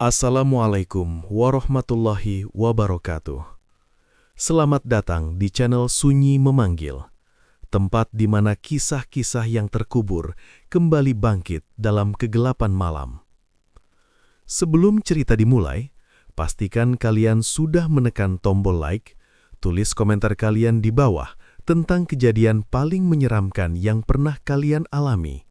Assalamualaikum warahmatullahi wabarakatuh. Selamat datang di channel Sunyi Memanggil, tempat di mana kisah-kisah yang terkubur kembali bangkit dalam kegelapan malam. Sebelum cerita dimulai, pastikan kalian sudah menekan tombol like, tulis komentar kalian di bawah tentang kejadian paling menyeramkan yang pernah kalian alami.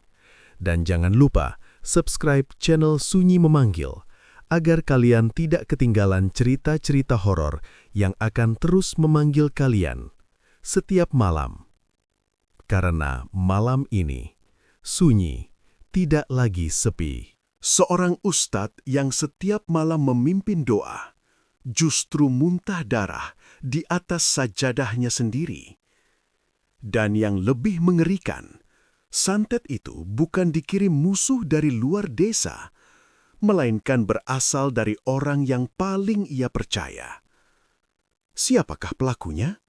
Dan jangan lupa subscribe channel Sunyi Memanggil, agar kalian tidak ketinggalan cerita-cerita horor yang akan terus memanggil kalian setiap malam. Karena malam ini, sunyi tidak lagi sepi. Seorang ustadz yang setiap malam memimpin doa, justru muntah darah di atas sajadahnya sendiri. Dan yang lebih mengerikan, santet itu bukan dikirim musuh dari luar desa, melainkan berasal dari orang yang paling ia percaya. Siapakah pelakunya?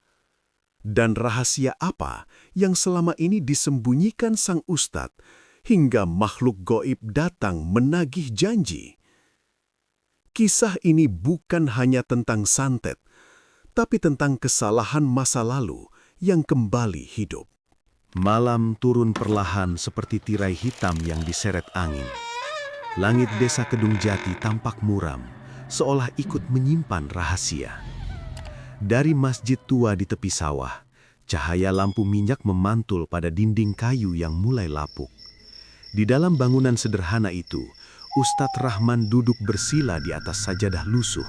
Dan rahasia apa yang selama ini disembunyikan sang ustadz hingga makhluk goib datang menagih janji? Kisah ini bukan hanya tentang santet, tapi tentang kesalahan masa lalu yang kembali hidup. Malam turun perlahan seperti tirai hitam yang diseret angin. Langit desa Kedung Jati tampak muram, seolah ikut menyimpan rahasia. Dari masjid tua di tepi sawah, cahaya lampu minyak memantul pada dinding kayu yang mulai lapuk. Di dalam bangunan sederhana itu, Ustadz Rahman duduk bersila di atas sajadah lusuh,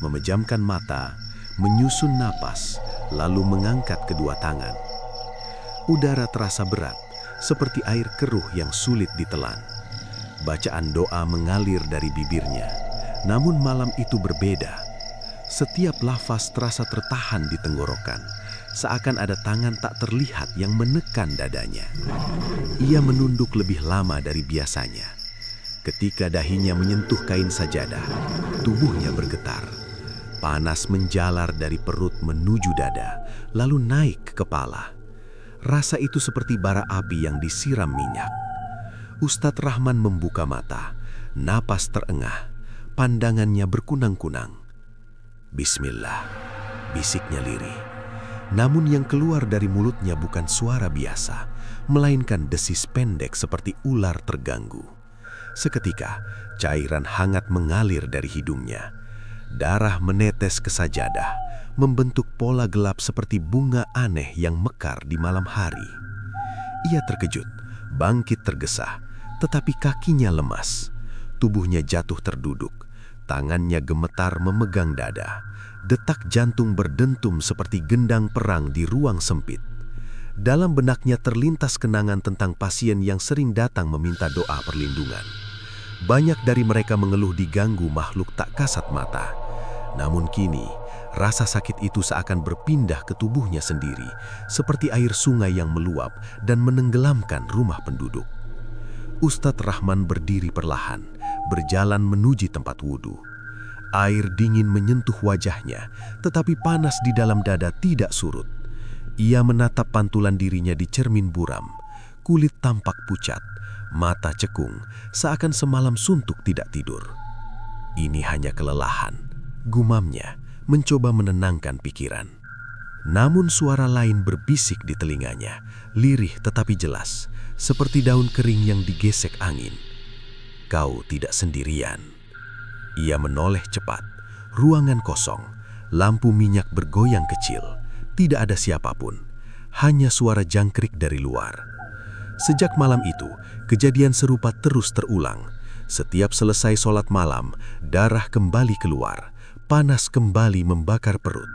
memejamkan mata, menyusun napas, lalu mengangkat kedua tangan. Udara terasa berat, seperti air keruh yang sulit ditelan. Bacaan doa mengalir dari bibirnya, namun malam itu berbeda. Setiap lafaz terasa tertahan di tenggorokan, seakan ada tangan tak terlihat yang menekan dadanya. Ia menunduk lebih lama dari biasanya. Ketika dahinya menyentuh kain sajadah, tubuhnya bergetar. Panas menjalar dari perut menuju dada, lalu naik ke kepala. Rasa itu seperti bara api yang disiram minyak. Ustadz Rahman membuka mata, napas terengah, pandangannya berkunang-kunang. Bismillah, bisiknya lirih. Namun yang keluar dari mulutnya bukan suara biasa, melainkan desis pendek seperti ular terganggu. Seketika, cairan hangat mengalir dari hidungnya. Darah menetes ke sajadah, membentuk pola gelap seperti bunga aneh yang mekar di malam hari. Ia terkejut, bangkit tergesa, tetapi kakinya lemas. Tubuhnya jatuh terduduk, tangannya gemetar memegang dada. Detak jantung berdentum seperti gendang perang di ruang sempit. Dalam benaknya terlintas kenangan tentang pasien yang sering datang meminta doa perlindungan. Banyak dari mereka mengeluh diganggu makhluk tak kasat mata. Namun kini, rasa sakit itu seakan berpindah ke tubuhnya sendiri, seperti air sungai yang meluap dan menenggelamkan rumah penduduk. Ustadz Rahman berdiri perlahan, berjalan menuju tempat wudhu. Air dingin menyentuh wajahnya, tetapi panas di dalam dada tidak surut. Ia menatap pantulan dirinya di cermin buram. Kulit tampak pucat, mata cekung, seakan semalam suntuk tidak tidur. Ini hanya kelelahan, gumamnya, mencoba menenangkan pikiran. Namun suara lain berbisik di telinganya, lirih tetapi jelas, seperti daun kering yang digesek angin. Kau tidak sendirian. Ia menoleh cepat, ruangan kosong, lampu minyak bergoyang kecil, tidak ada siapapun, hanya suara jangkrik dari luar. Sejak malam itu, kejadian serupa terus terulang. Setiap selesai sholat malam, darah kembali keluar, panas kembali membakar perut,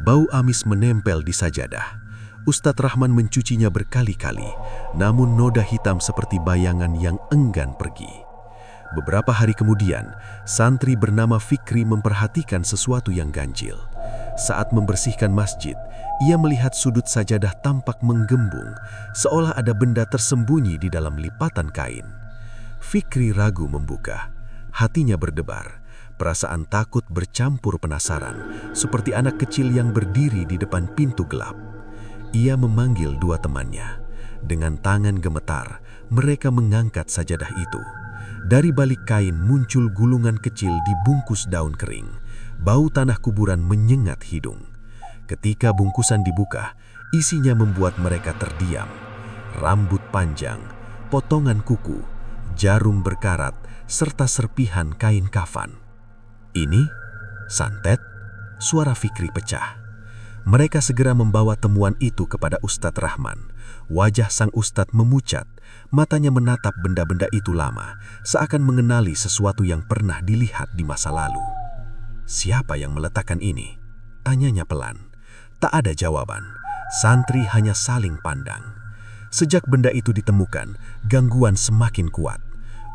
bau amis menempel di sajadah. Ustadz Rahman mencucinya berkali-kali, namun noda hitam seperti bayangan yang enggan pergi. Beberapa hari kemudian, santri bernama Fikri memperhatikan sesuatu yang ganjil. Saat membersihkan masjid, ia melihat sudut sajadah tampak menggembung, seolah ada benda tersembunyi di dalam lipatan kain. Fikri ragu membuka, hatinya berdebar. Perasaan takut bercampur penasaran, seperti anak kecil yang berdiri di depan pintu gelap. Ia memanggil dua temannya. Dengan tangan gemetar, mereka mengangkat sajadah itu. Dari balik kain muncul gulungan kecil dibungkus daun kering. Bau tanah kuburan menyengat hidung. Ketika bungkusan dibuka, isinya membuat mereka terdiam. Rambut panjang, potongan kuku, jarum berkarat, serta serpihan kain kafan. Ini, santet, suara Fikri pecah. Mereka segera membawa temuan itu kepada Ustadz Rahman. Wajah sang ustadz memucat, matanya menatap benda-benda itu lama, seakan mengenali sesuatu yang pernah dilihat di masa lalu. Siapa yang meletakkan ini? Tanyanya pelan. Tak ada jawaban. Santri hanya saling pandang. Sejak benda itu ditemukan, gangguan semakin kuat.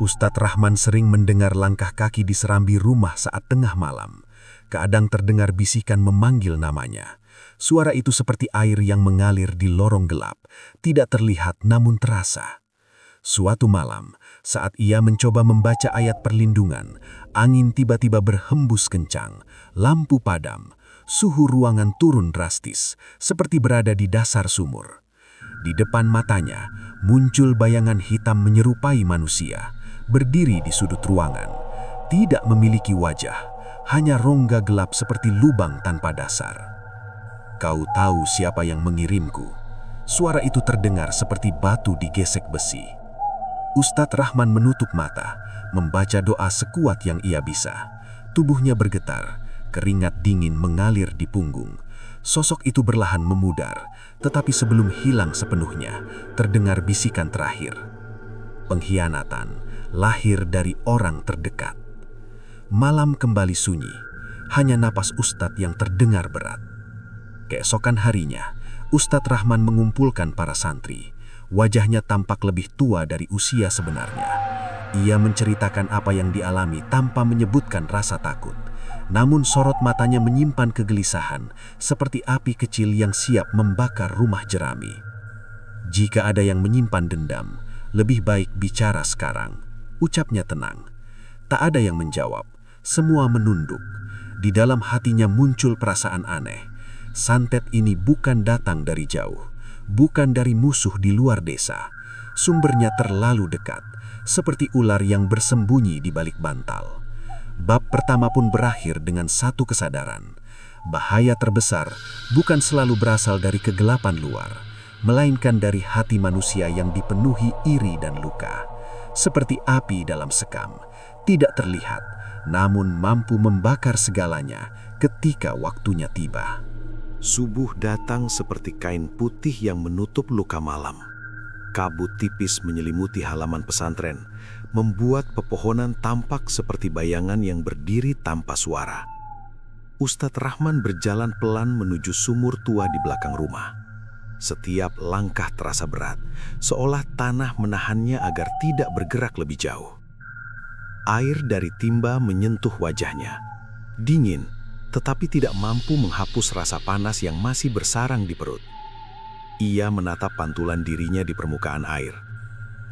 Ustadz Rahman sering mendengar langkah kaki di serambi rumah saat tengah malam. Kadang terdengar bisikan memanggil namanya. Suara itu seperti air yang mengalir di lorong gelap, tidak terlihat namun terasa. Suatu malam, saat ia mencoba membaca ayat perlindungan, angin tiba-tiba berhembus kencang, lampu padam, suhu ruangan turun drastis, seperti berada di dasar sumur. Di depan matanya, muncul bayangan hitam menyerupai manusia, berdiri di sudut ruangan. Tidak memiliki wajah, hanya rongga gelap seperti lubang tanpa dasar. Kau tahu siapa yang mengirimku? Suara itu terdengar seperti batu digesek besi. Ustadz Rahman menutup mata, membaca doa sekuat yang ia bisa. Tubuhnya bergetar, keringat dingin mengalir di punggung. Sosok itu perlahan memudar, tetapi sebelum hilang sepenuhnya, terdengar bisikan terakhir. Pengkhianatan lahir dari orang terdekat. Malam kembali sunyi, hanya napas Ustadz yang terdengar berat. Keesokan harinya, Ustadz Rahman mengumpulkan para santri. Wajahnya tampak lebih tua dari usia sebenarnya. Ia menceritakan apa yang dialami tanpa menyebutkan rasa takut. Namun sorot matanya menyimpan kegelisahan, seperti api kecil yang siap membakar rumah jerami. Jika ada yang menyimpan dendam, lebih baik bicara sekarang, ucapnya tenang. Tak ada yang menjawab, semua menunduk. Di dalam hatinya muncul perasaan aneh. Santet ini bukan datang dari jauh, bukan dari musuh di luar desa. Sumbernya terlalu dekat, seperti ular yang bersembunyi di balik bantal. Bab pertama pun berakhir dengan satu kesadaran. Bahaya terbesar bukan selalu berasal dari kegelapan luar, melainkan dari hati manusia yang dipenuhi iri dan luka. Seperti api dalam sekam, tidak terlihat, namun mampu membakar segalanya ketika waktunya tiba. Subuh datang seperti kain putih yang menutup luka malam. Kabut tipis menyelimuti halaman pesantren, membuat pepohonan tampak seperti bayangan yang berdiri tanpa suara. Ustadz Rahman berjalan pelan menuju sumur tua di belakang rumah. Setiap langkah terasa berat, seolah tanah menahannya agar tidak bergerak lebih jauh. Air dari timba menyentuh wajahnya. Dingin, tetapi tidak mampu menghapus rasa panas yang masih bersarang di perut. Ia menatap pantulan dirinya di permukaan air.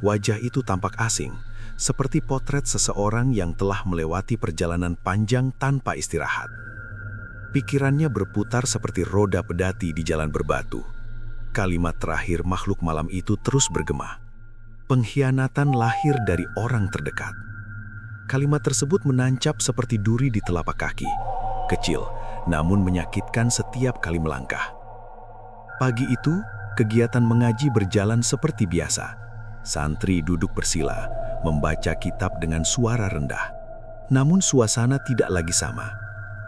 Wajah itu tampak asing, seperti potret seseorang yang telah melewati perjalanan panjang tanpa istirahat. Pikirannya berputar seperti roda pedati di jalan berbatu. Kalimat terakhir makhluk malam itu terus bergema. Pengkhianatan lahir dari orang terdekat. Kalimat tersebut menancap seperti duri di telapak kaki. Kecil, namun menyakitkan setiap kali melangkah. Pagi itu, kegiatan mengaji berjalan seperti biasa. Santri duduk bersila, membaca kitab dengan suara rendah. Namun suasana tidak lagi sama.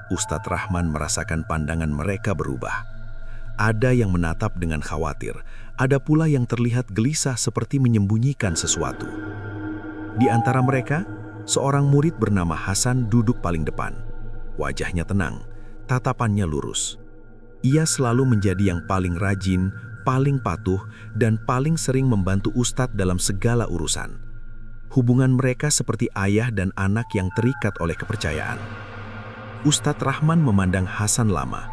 Ustadz Rahman merasakan pandangan mereka berubah. Ada yang menatap dengan khawatir, ada pula yang terlihat gelisah seperti menyembunyikan sesuatu. Di antara mereka, seorang murid bernama Hasan duduk paling depan. Wajahnya tenang, tatapannya lurus. Ia selalu menjadi yang paling rajin, paling patuh, dan paling sering membantu Ustadz dalam segala urusan. Hubungan mereka seperti ayah dan anak yang terikat oleh kepercayaan. Ustadz Rahman memandang Hasan lama.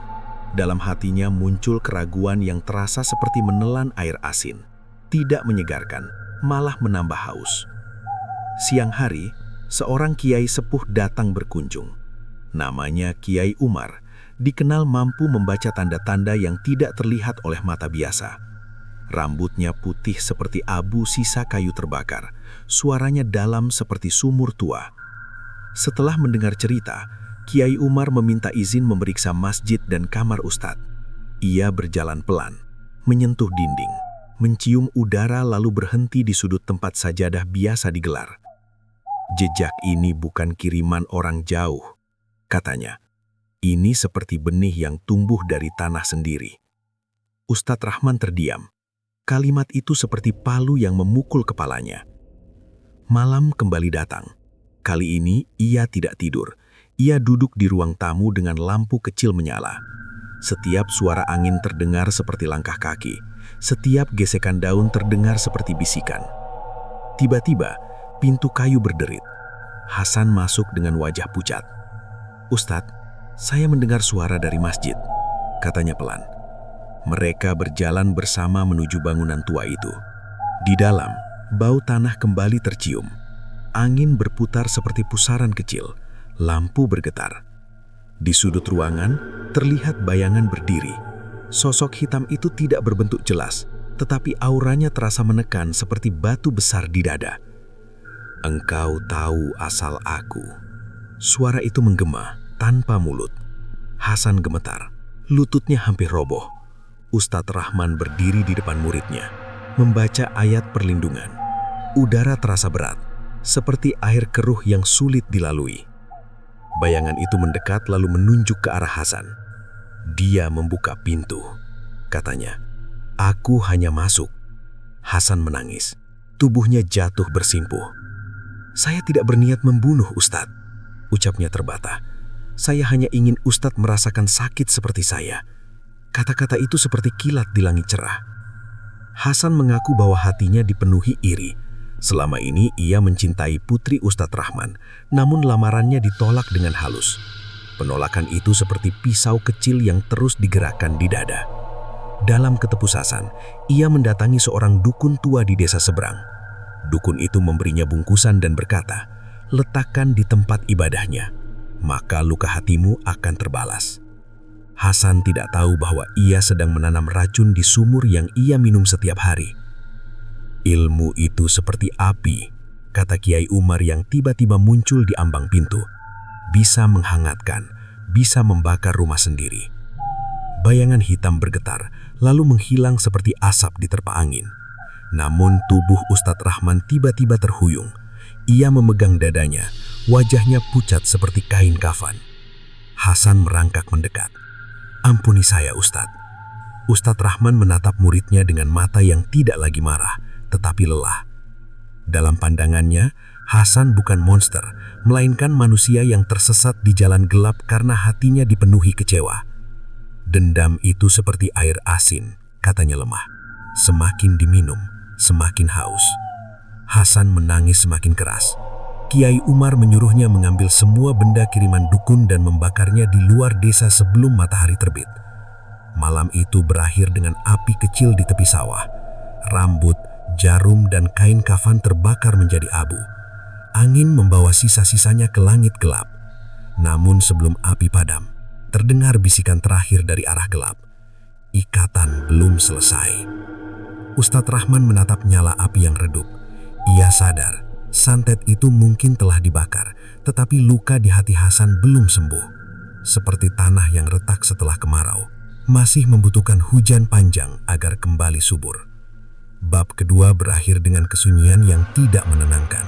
Dalam hatinya muncul keraguan yang terasa seperti menelan air asin. Tidak menyegarkan, malah menambah haus. Siang hari, seorang kiai sepuh datang berkunjung. Namanya Kiai Umar, dikenal mampu membaca tanda-tanda yang tidak terlihat oleh mata biasa. Rambutnya putih seperti abu sisa kayu terbakar, suaranya dalam seperti sumur tua. Setelah mendengar cerita, Kiai Umar meminta izin memeriksa masjid dan kamar Ustadz. Ia berjalan pelan, menyentuh dinding, mencium udara lalu berhenti di sudut tempat sajadah biasa digelar. "Jejak ini bukan kiriman orang jauh," katanya. "Ini seperti benih yang tumbuh dari tanah sendiri." Ustadz Rahman terdiam. Kalimat itu seperti palu yang memukul kepalanya. Malam kembali datang. Kali ini ia tidak tidur. Ia duduk di ruang tamu dengan lampu kecil menyala. Setiap suara angin terdengar seperti langkah kaki. Setiap gesekan daun terdengar seperti bisikan. Tiba-tiba, pintu kayu berderit. Hasan masuk dengan wajah pucat. "Ustadz, saya mendengar suara dari masjid," katanya pelan. Mereka berjalan bersama menuju bangunan tua itu. Di dalam, bau tanah kembali tercium. Angin berputar seperti pusaran kecil. Lampu bergetar. Di sudut ruangan, terlihat bayangan berdiri. Sosok hitam itu tidak berbentuk jelas, tetapi auranya terasa menekan seperti batu besar di dada. "Engkau tahu asal aku." Suara itu menggema, tanpa mulut. Hasan gemetar, lututnya hampir roboh. Ustadz Rahman berdiri di depan muridnya, membaca ayat perlindungan. Udara terasa berat, seperti air keruh yang sulit dilalui. Bayangan itu mendekat lalu menunjuk ke arah Hasan. "Dia membuka pintu," katanya. "Aku hanya masuk." Hasan menangis. Tubuhnya jatuh bersimpuh. "Saya tidak berniat membunuh Ustadz," ucapnya terbata. "Saya hanya ingin Ustadz merasakan sakit seperti saya." Kata-kata itu seperti kilat di langit cerah. Hasan mengaku bahwa hatinya dipenuhi iri. Selama ini ia mencintai putri Ustadz Rahman, namun lamarannya ditolak dengan halus. Penolakan itu seperti pisau kecil yang terus digerakkan di dada. Dalam ketepusasan, ia mendatangi seorang dukun tua di desa seberang. Dukun itu memberinya bungkusan dan berkata, "Letakkan di tempat ibadahnya, maka luka hatimu akan terbalas." Hasan tidak tahu bahwa ia sedang menanam racun di sumur yang ia minum setiap hari. "Ilmu itu seperti api," kata Kiai Umar yang tiba-tiba muncul di ambang pintu. "Bisa menghangatkan, bisa membakar rumah sendiri." Bayangan hitam bergetar, lalu menghilang seperti asap diterpa angin. Namun tubuh Ustadz Rahman tiba-tiba terhuyung. Ia memegang dadanya, wajahnya pucat seperti kain kafan. Hasan merangkak mendekat. "Ampuni saya, Ustadz." Ustadz Rahman menatap muridnya dengan mata yang tidak lagi marah, tetapi lelah. Dalam pandangannya, Hasan bukan monster, melainkan manusia yang tersesat di jalan gelap karena hatinya dipenuhi kecewa. "Dendam itu seperti air asin," katanya lemah. "Semakin diminum, semakin haus." Hasan menangis semakin keras. Kiai Umar menyuruhnya mengambil semua benda kiriman dukun dan membakarnya di luar desa sebelum matahari terbit. Malam itu berakhir dengan api kecil di tepi sawah. Rambut, jarum, dan kain kafan terbakar menjadi abu. Angin membawa sisa-sisanya ke langit gelap. Namun sebelum api padam, terdengar bisikan terakhir dari arah gelap. Ikatan belum selesai. Ustadz Rahman menatap nyala api yang redup. Ia sadar, santet itu mungkin telah dibakar, tetapi luka di hati Hasan belum sembuh. Seperti tanah yang retak setelah kemarau, masih membutuhkan hujan panjang agar kembali subur. Bab kedua berakhir dengan kesunyian yang tidak menenangkan.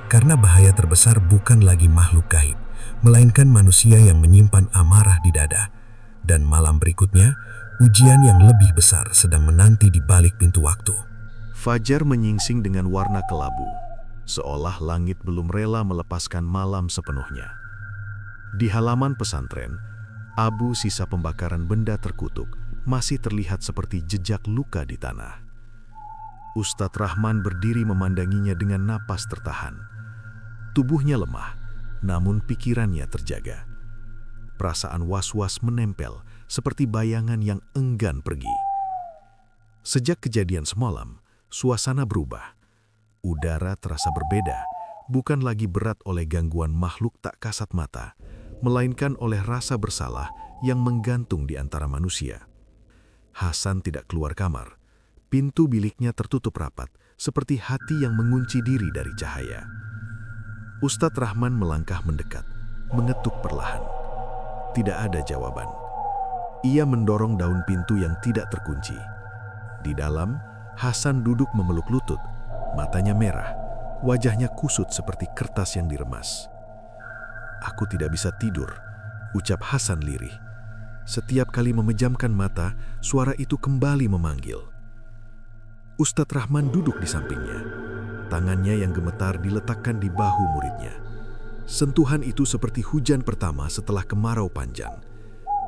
Karena bahaya terbesar bukan lagi makhluk gaib, melainkan manusia yang menyimpan amarah di dada. Dan malam berikutnya, ujian yang lebih besar sedang menanti di balik pintu waktu. Fajar menyingsing dengan warna kelabu, seolah langit belum rela melepaskan malam sepenuhnya. Di halaman pesantren, abu sisa pembakaran benda terkutuk masih terlihat seperti jejak luka di tanah. Ustadz Rahman berdiri memandanginya dengan napas tertahan. Tubuhnya lemah, namun pikirannya terjaga. Perasaan was-was menempel seperti bayangan yang enggan pergi. Sejak kejadian semalam, suasana berubah. Udara terasa berbeda, bukan lagi berat oleh gangguan makhluk tak kasat mata, melainkan oleh rasa bersalah yang menggantung di antara manusia. Hasan tidak keluar kamar. Pintu biliknya tertutup rapat, seperti hati yang mengunci diri dari cahaya. Ustadz Rahman melangkah mendekat, mengetuk perlahan. Tidak ada jawaban. Ia mendorong daun pintu yang tidak terkunci. Di dalam, Hasan duduk memeluk lutut, matanya merah, wajahnya kusut seperti kertas yang diremas. "Aku tidak bisa tidur," ucap Hasan lirih. Setiap kali memejamkan mata, suara itu kembali memanggil. Ustadz Rahman duduk di sampingnya. Tangannya yang gemetar diletakkan di bahu muridnya. Sentuhan itu seperti hujan pertama setelah kemarau panjang.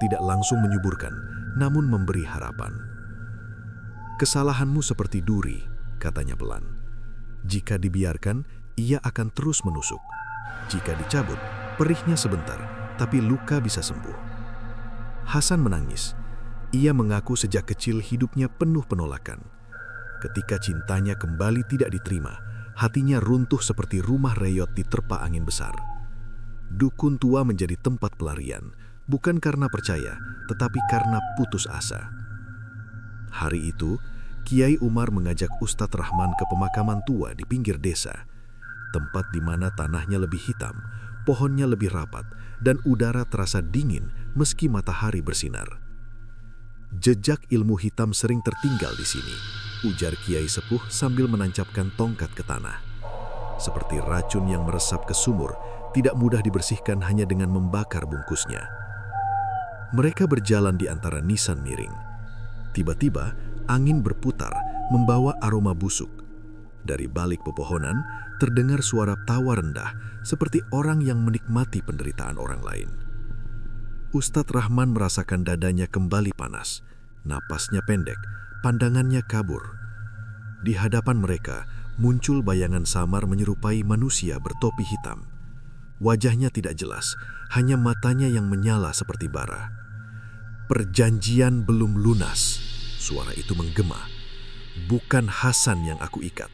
Tidak langsung menyuburkan, namun memberi harapan. "Kesalahanmu seperti duri," katanya pelan. "Jika dibiarkan, ia akan terus menusuk. Jika dicabut, perihnya sebentar, tapi luka bisa sembuh." Hasan menangis. Ia mengaku sejak kecil hidupnya penuh penolakan. Ketika cintanya kembali tidak diterima, hatinya runtuh seperti rumah reyot diterpa angin besar. Dukun tua menjadi tempat pelarian, bukan karena percaya, tetapi karena putus asa. Hari itu, Kiai Umar mengajak Ustadz Rahman ke pemakaman tua di pinggir desa, tempat di mana tanahnya lebih hitam, pohonnya lebih rapat, dan udara terasa dingin meski matahari bersinar. "Jejak ilmu hitam sering tertinggal di sini," ujar Kiai Sepuh sambil menancapkan tongkat ke tanah. Seperti racun yang meresap ke sumur, tidak mudah dibersihkan hanya dengan membakar bungkusnya. Mereka berjalan di antara nisan miring. Tiba-tiba, angin berputar, membawa aroma busuk. Dari balik pepohonan, terdengar suara tawa rendah, seperti orang yang menikmati penderitaan orang lain. Ustadz Rahman merasakan dadanya kembali panas, napasnya pendek, pandangannya kabur. Di hadapan mereka, muncul bayangan samar menyerupai manusia bertopi hitam. Wajahnya tidak jelas, hanya matanya yang menyala seperti bara. "Perjanjian belum lunas," suara itu menggema. "Bukan Hasan yang aku ikat,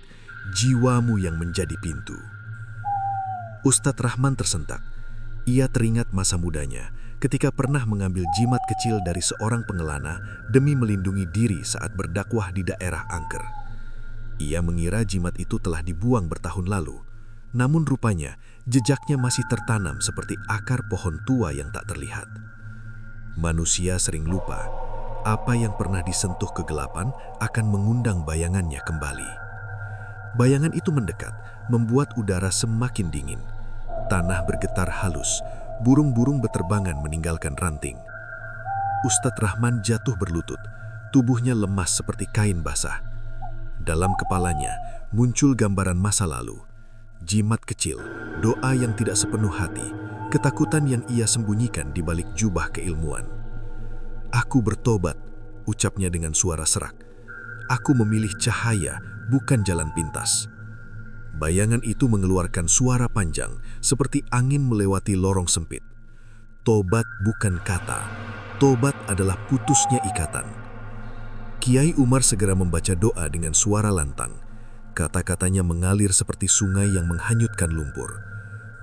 jiwamu yang menjadi pintu." Ustadz Rahman tersentak. Ia teringat masa mudanya ketika pernah mengambil jimat kecil dari seorang pengelana demi melindungi diri saat berdakwah di daerah angker. Ia mengira jimat itu telah dibuang bertahun lalu, namun rupanya jejaknya masih tertanam seperti akar pohon tua yang tak terlihat. Manusia sering lupa, apa yang pernah disentuh kegelapan akan mengundang bayangannya kembali. Bayangan itu mendekat, membuat udara semakin dingin. Tanah bergetar halus, burung-burung beterbangan meninggalkan ranting. Ustadz Rahman jatuh berlutut, tubuhnya lemas seperti kain basah. Dalam kepalanya muncul gambaran masa lalu, jimat kecil, doa yang tidak sepenuh hati, ketakutan yang ia sembunyikan di balik jubah keilmuan. "Aku bertobat," ucapnya dengan suara serak. "Aku memilih cahaya, bukan jalan pintas." Bayangan itu mengeluarkan suara panjang, seperti angin melewati lorong sempit. Tobat bukan kata, tobat adalah putusnya ikatan. Kiai Umar segera membaca doa dengan suara lantang. Kata-katanya mengalir seperti sungai yang menghanyutkan lumpur.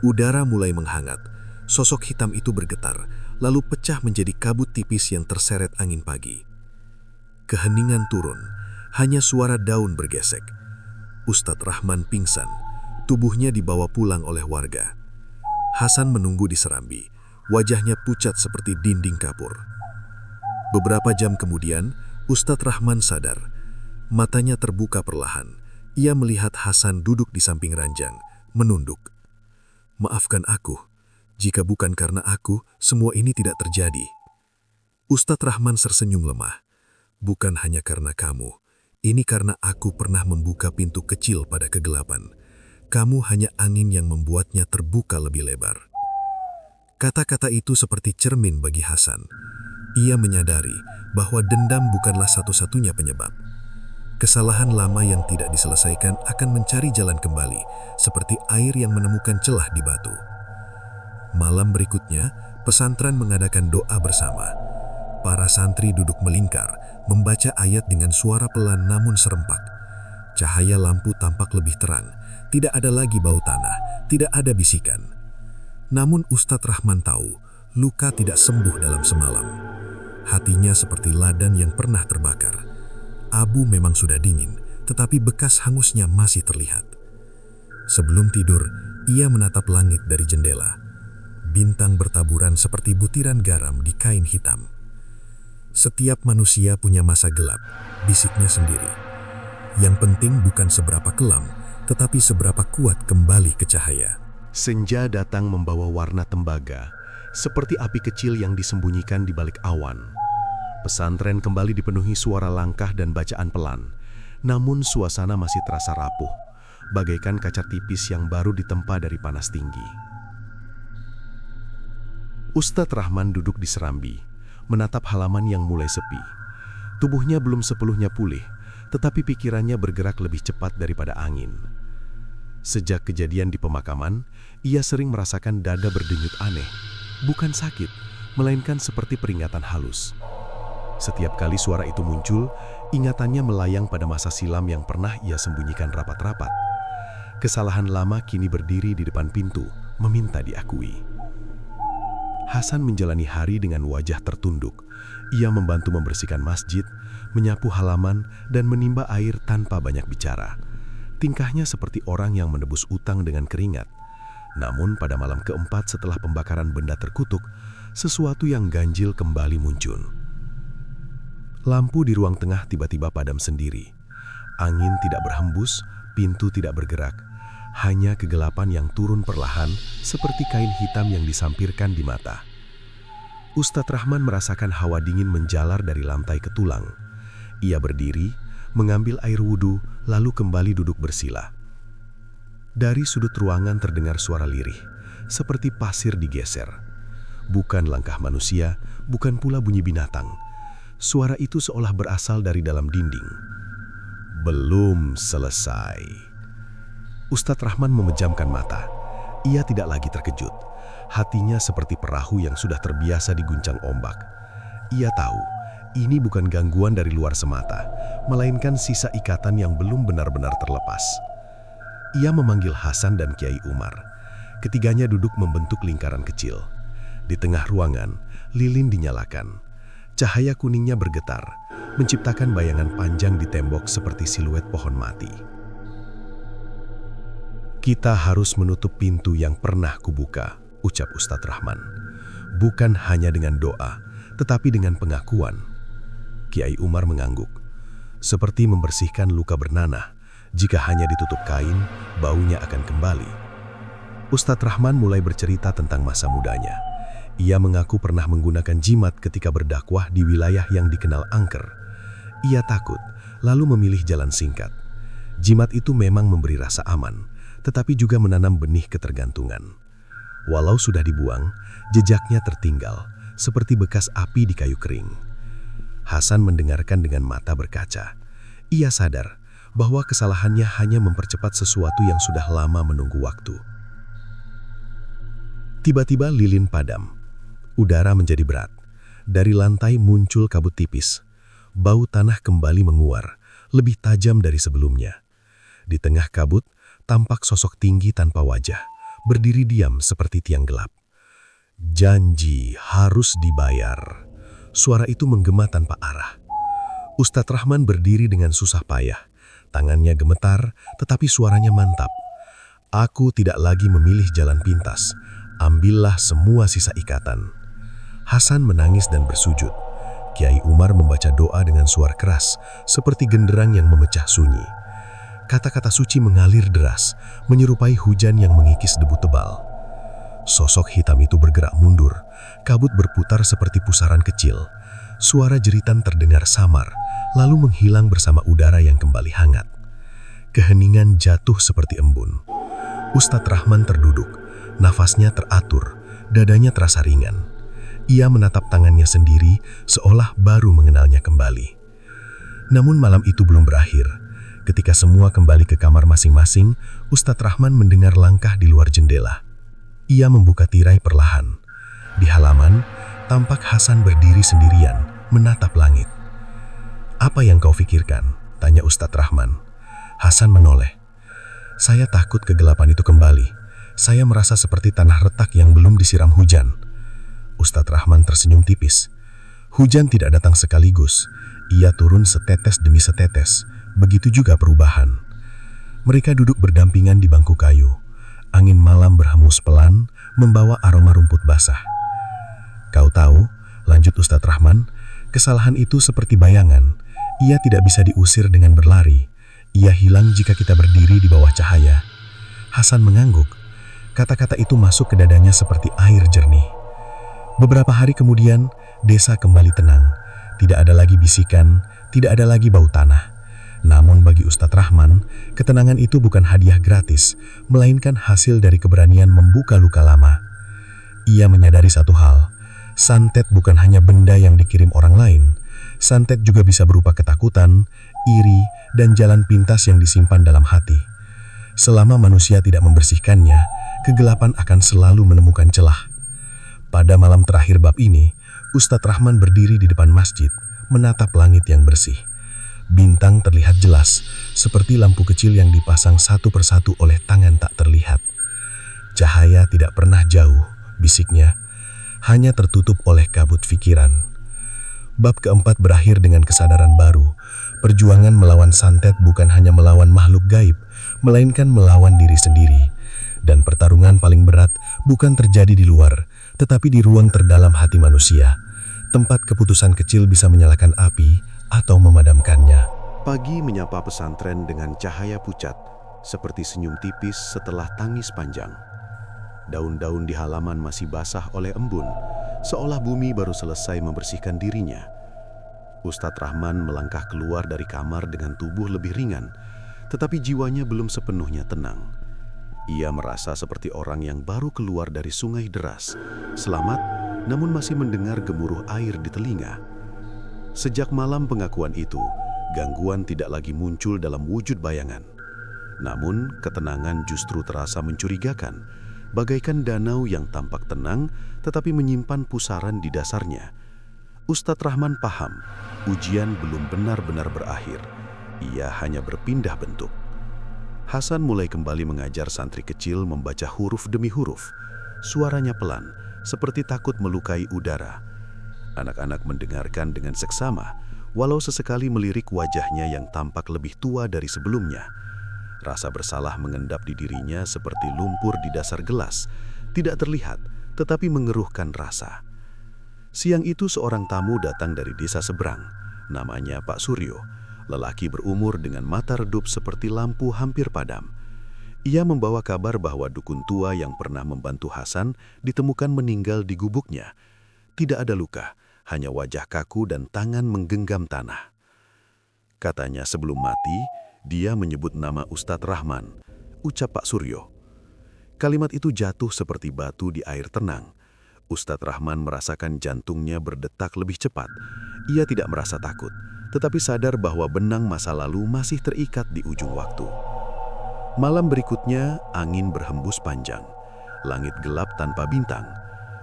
Udara mulai menghangat, sosok hitam itu bergetar, lalu pecah menjadi kabut tipis yang terseret angin pagi. Keheningan turun, hanya suara daun bergesek. Ustadz Rahman pingsan, tubuhnya dibawa pulang oleh warga. Hasan menunggu di serambi, wajahnya pucat seperti dinding kapur. Beberapa jam kemudian, Ustadz Rahman sadar. Matanya terbuka perlahan. Ia melihat Hasan duduk di samping ranjang, menunduk. "Maafkan aku, jika bukan karena aku, semua ini tidak terjadi." Ustadz Rahman tersenyum lemah. "Bukan hanya karena kamu. Ini karena aku pernah membuka pintu kecil pada kegelapan. Kamu hanya angin yang membuatnya terbuka lebih lebar." Kata-kata itu seperti cermin bagi Hasan. Ia menyadari bahwa dendam bukanlah satu-satunya penyebab. Kesalahan lama yang tidak diselesaikan akan mencari jalan kembali, seperti air yang menemukan celah di batu. Malam berikutnya, pesantren mengadakan doa bersama. Para santri duduk melingkar, membaca ayat dengan suara pelan namun serempak. Cahaya lampu tampak lebih terang, tidak ada lagi bau tanah, tidak ada bisikan. Namun Ustadz Rahman tahu, luka tidak sembuh dalam semalam. Hatinya seperti ladang yang pernah terbakar. Abu memang sudah dingin, tetapi bekas hangusnya masih terlihat. Sebelum tidur, ia menatap langit dari jendela. Bintang bertaburan seperti butiran garam di kain hitam. Setiap manusia punya masa gelap, bisiknya sendiri. Yang penting bukan seberapa kelam, tetapi seberapa kuat kembali ke cahaya. Senja datang membawa warna tembaga, seperti api kecil yang disembunyikan di balik awan. Pesantren kembali dipenuhi suara langkah dan bacaan pelan, namun suasana masih terasa rapuh, bagaikan kaca tipis yang baru ditempa dari panas tinggi. Ustadz Rahman duduk di serambi, menatap halaman yang mulai sepi. Tubuhnya belum sepenuhnya pulih, tetapi pikirannya bergerak lebih cepat daripada angin. Sejak kejadian di pemakaman, ia sering merasakan dada berdenyut aneh. Bukan sakit, melainkan seperti peringatan halus. Setiap kali suara itu muncul, ingatannya melayang pada masa silam yang pernah ia sembunyikan rapat-rapat. Kesalahan lama kini berdiri di depan pintu, meminta diakui. Hasan menjalani hari dengan wajah tertunduk. Ia membantu membersihkan masjid, menyapu halaman, dan menimba air tanpa banyak bicara. Tingkahnya seperti orang yang menebus utang dengan keringat. Namun pada malam keempat setelah pembakaran benda terkutuk, sesuatu yang ganjil kembali muncul. Lampu di ruang tengah tiba-tiba padam sendiri. Angin tidak berhembus, pintu tidak bergerak. Hanya kegelapan yang turun perlahan seperti kain hitam yang disampirkan di mata. Ustadz Rahman merasakan hawa dingin menjalar dari lantai ke tulang. Ia berdiri, mengambil air wudhu, lalu kembali duduk bersila. Dari sudut ruangan terdengar suara lirih, seperti pasir digeser. Bukan langkah manusia, bukan pula bunyi binatang. Suara itu seolah berasal dari dalam dinding. Belum selesai. Ustadz Rahman memejamkan mata. Ia tidak lagi terkejut. Hatinya seperti perahu yang sudah terbiasa diguncang ombak. Ia tahu, ini bukan gangguan dari luar semata, melainkan sisa ikatan yang belum benar-benar terlepas. Ia memanggil Hasan dan Kiai Umar. Ketiganya duduk membentuk lingkaran kecil. Di tengah ruangan, lilin dinyalakan. Cahaya kuningnya bergetar, menciptakan bayangan panjang di tembok seperti siluet pohon mati. Kita harus menutup pintu yang pernah kubuka, ucap Ustadz Rahman. Bukan hanya dengan doa, tetapi dengan pengakuan. Kiai Umar mengangguk, seperti membersihkan luka bernanah. Jika hanya ditutup kain, baunya akan kembali. Ustadz Rahman mulai bercerita tentang masa mudanya. Ia mengaku pernah menggunakan jimat ketika berdakwah di wilayah yang dikenal angker. Ia takut, lalu memilih jalan singkat. Jimat itu memang memberi rasa aman, tetapi juga menanam benih ketergantungan. Walau sudah dibuang, jejaknya tertinggal, seperti bekas api di kayu kering. Hasan mendengarkan dengan mata berkaca. Ia sadar bahwa kesalahannya hanya mempercepat sesuatu yang sudah lama menunggu waktu. Tiba-tiba lilin padam. Udara menjadi berat. Dari lantai muncul kabut tipis. Bau tanah kembali menguar, lebih tajam dari sebelumnya. Di tengah kabut, tampak sosok tinggi tanpa wajah, berdiri diam seperti tiang gelap. Janji harus dibayar. Suara itu menggema tanpa arah. Ustadz Rahman berdiri dengan susah payah. Tangannya gemetar, tetapi suaranya mantap. Aku tidak lagi memilih jalan pintas. Ambillah semua sisa ikatan. Hasan menangis dan bersujud. Kiai Umar membaca doa dengan suara keras, seperti genderang yang memecah sunyi. Kata-kata suci mengalir deras, menyerupai hujan yang mengikis debu tebal. Sosok hitam itu bergerak mundur, kabut berputar seperti pusaran kecil. Suara jeritan terdengar samar, lalu menghilang bersama udara yang kembali hangat. Keheningan jatuh seperti embun. Ustadz Rahman terduduk, nafasnya teratur, dadanya terasa ringan. Ia menatap tangannya sendiri, seolah baru mengenalnya kembali. Namun malam itu belum berakhir. Ketika semua kembali ke kamar masing-masing, Ustadz Rahman mendengar langkah di luar jendela. Ia membuka tirai perlahan. Di halaman, tampak Hasan berdiri sendirian, menatap langit. "Apa yang kau pikirkan?" tanya Ustadz Rahman. Hasan menoleh. "Saya takut kegelapan itu kembali. Saya merasa seperti tanah retak yang belum disiram hujan." Ustadz Rahman tersenyum tipis. Hujan tidak datang sekaligus. Ia turun setetes demi setetes, begitu juga perubahan. Mereka duduk berdampingan di bangku kayu. Angin malam berhembus pelan, membawa aroma rumput basah. "Kau tahu," lanjut Ustadz Rahman, "kesalahan itu seperti bayangan. Ia tidak bisa diusir dengan berlari. Ia hilang jika kita berdiri di bawah cahaya." Hasan mengangguk. Kata-kata itu masuk ke dadanya seperti air jernih. Beberapa hari kemudian, desa kembali tenang. Tidak ada lagi bisikan, tidak ada lagi bau tanah. Namun bagi Ustadz Rahman, ketenangan itu bukan hadiah gratis, melainkan hasil dari keberanian membuka luka lama. Ia menyadari satu hal, santet bukan hanya benda yang dikirim orang lain. Santet juga bisa berupa ketakutan, iri, dan jalan pintas yang disimpan dalam hati. Selama manusia tidak membersihkannya, kegelapan akan selalu menemukan celah. Pada malam terakhir bab ini, Ustadz Rahman berdiri di depan masjid, menatap langit yang bersih. Bintang terlihat jelas, seperti lampu kecil yang dipasang satu persatu oleh tangan tak terlihat. "Cahaya tidak pernah jauh," bisiknya, "hanya tertutup oleh kabut pikiran." Bab keempat berakhir dengan kesadaran baru. Perjuangan melawan santet bukan hanya melawan makhluk gaib, melainkan melawan diri sendiri. Dan pertarungan paling berat bukan terjadi di luar, tetapi di ruang terdalam hati manusia. Tempat keputusan kecil bisa menyalakan api atau memadamkannya. Pagi menyapa pesantren dengan cahaya pucat, seperti senyum tipis setelah tangis panjang. Daun-daun di halaman masih basah oleh embun, seolah bumi baru selesai membersihkan dirinya. Ustadz Rahman melangkah keluar dari kamar dengan tubuh lebih ringan, tetapi jiwanya belum sepenuhnya tenang. Ia merasa seperti orang yang baru keluar dari sungai deras, selamat namun masih mendengar gemuruh air di telinga. Sejak malam pengakuan itu, gangguan tidak lagi muncul dalam wujud bayangan. Namun, ketenangan justru terasa mencurigakan, bagaikan danau yang tampak tenang tetapi menyimpan pusaran di dasarnya. Ustadz Rahman paham, ujian belum benar-benar berakhir. Ia hanya berpindah bentuk. Hasan mulai kembali mengajar santri kecil membaca huruf demi huruf. Suaranya pelan, seperti takut melukai udara. Anak-anak mendengarkan dengan seksama, walau sesekali melirik wajahnya yang tampak lebih tua dari sebelumnya. Rasa bersalah mengendap di dirinya seperti lumpur di dasar gelas, tidak terlihat, tetapi mengeruhkan rasa. Siang itu seorang tamu datang dari desa seberang, namanya Pak Suryo. Lelaki berumur dengan mata redup seperti lampu hampir padam. Ia membawa kabar bahwa dukun tua yang pernah membantu Hasan ditemukan meninggal di gubuknya. Tidak ada luka, hanya wajah kaku dan tangan menggenggam tanah. Katanya sebelum mati, dia menyebut nama Ustadz Rahman, ucap Pak Suryo. Kalimat itu jatuh seperti batu di air tenang. Ustadz Rahman merasakan jantungnya berdetak lebih cepat. Ia tidak merasa takut, tetapi sadar bahwa benang masa lalu masih terikat di ujung waktu. Malam berikutnya, angin berhembus panjang. Langit gelap tanpa bintang.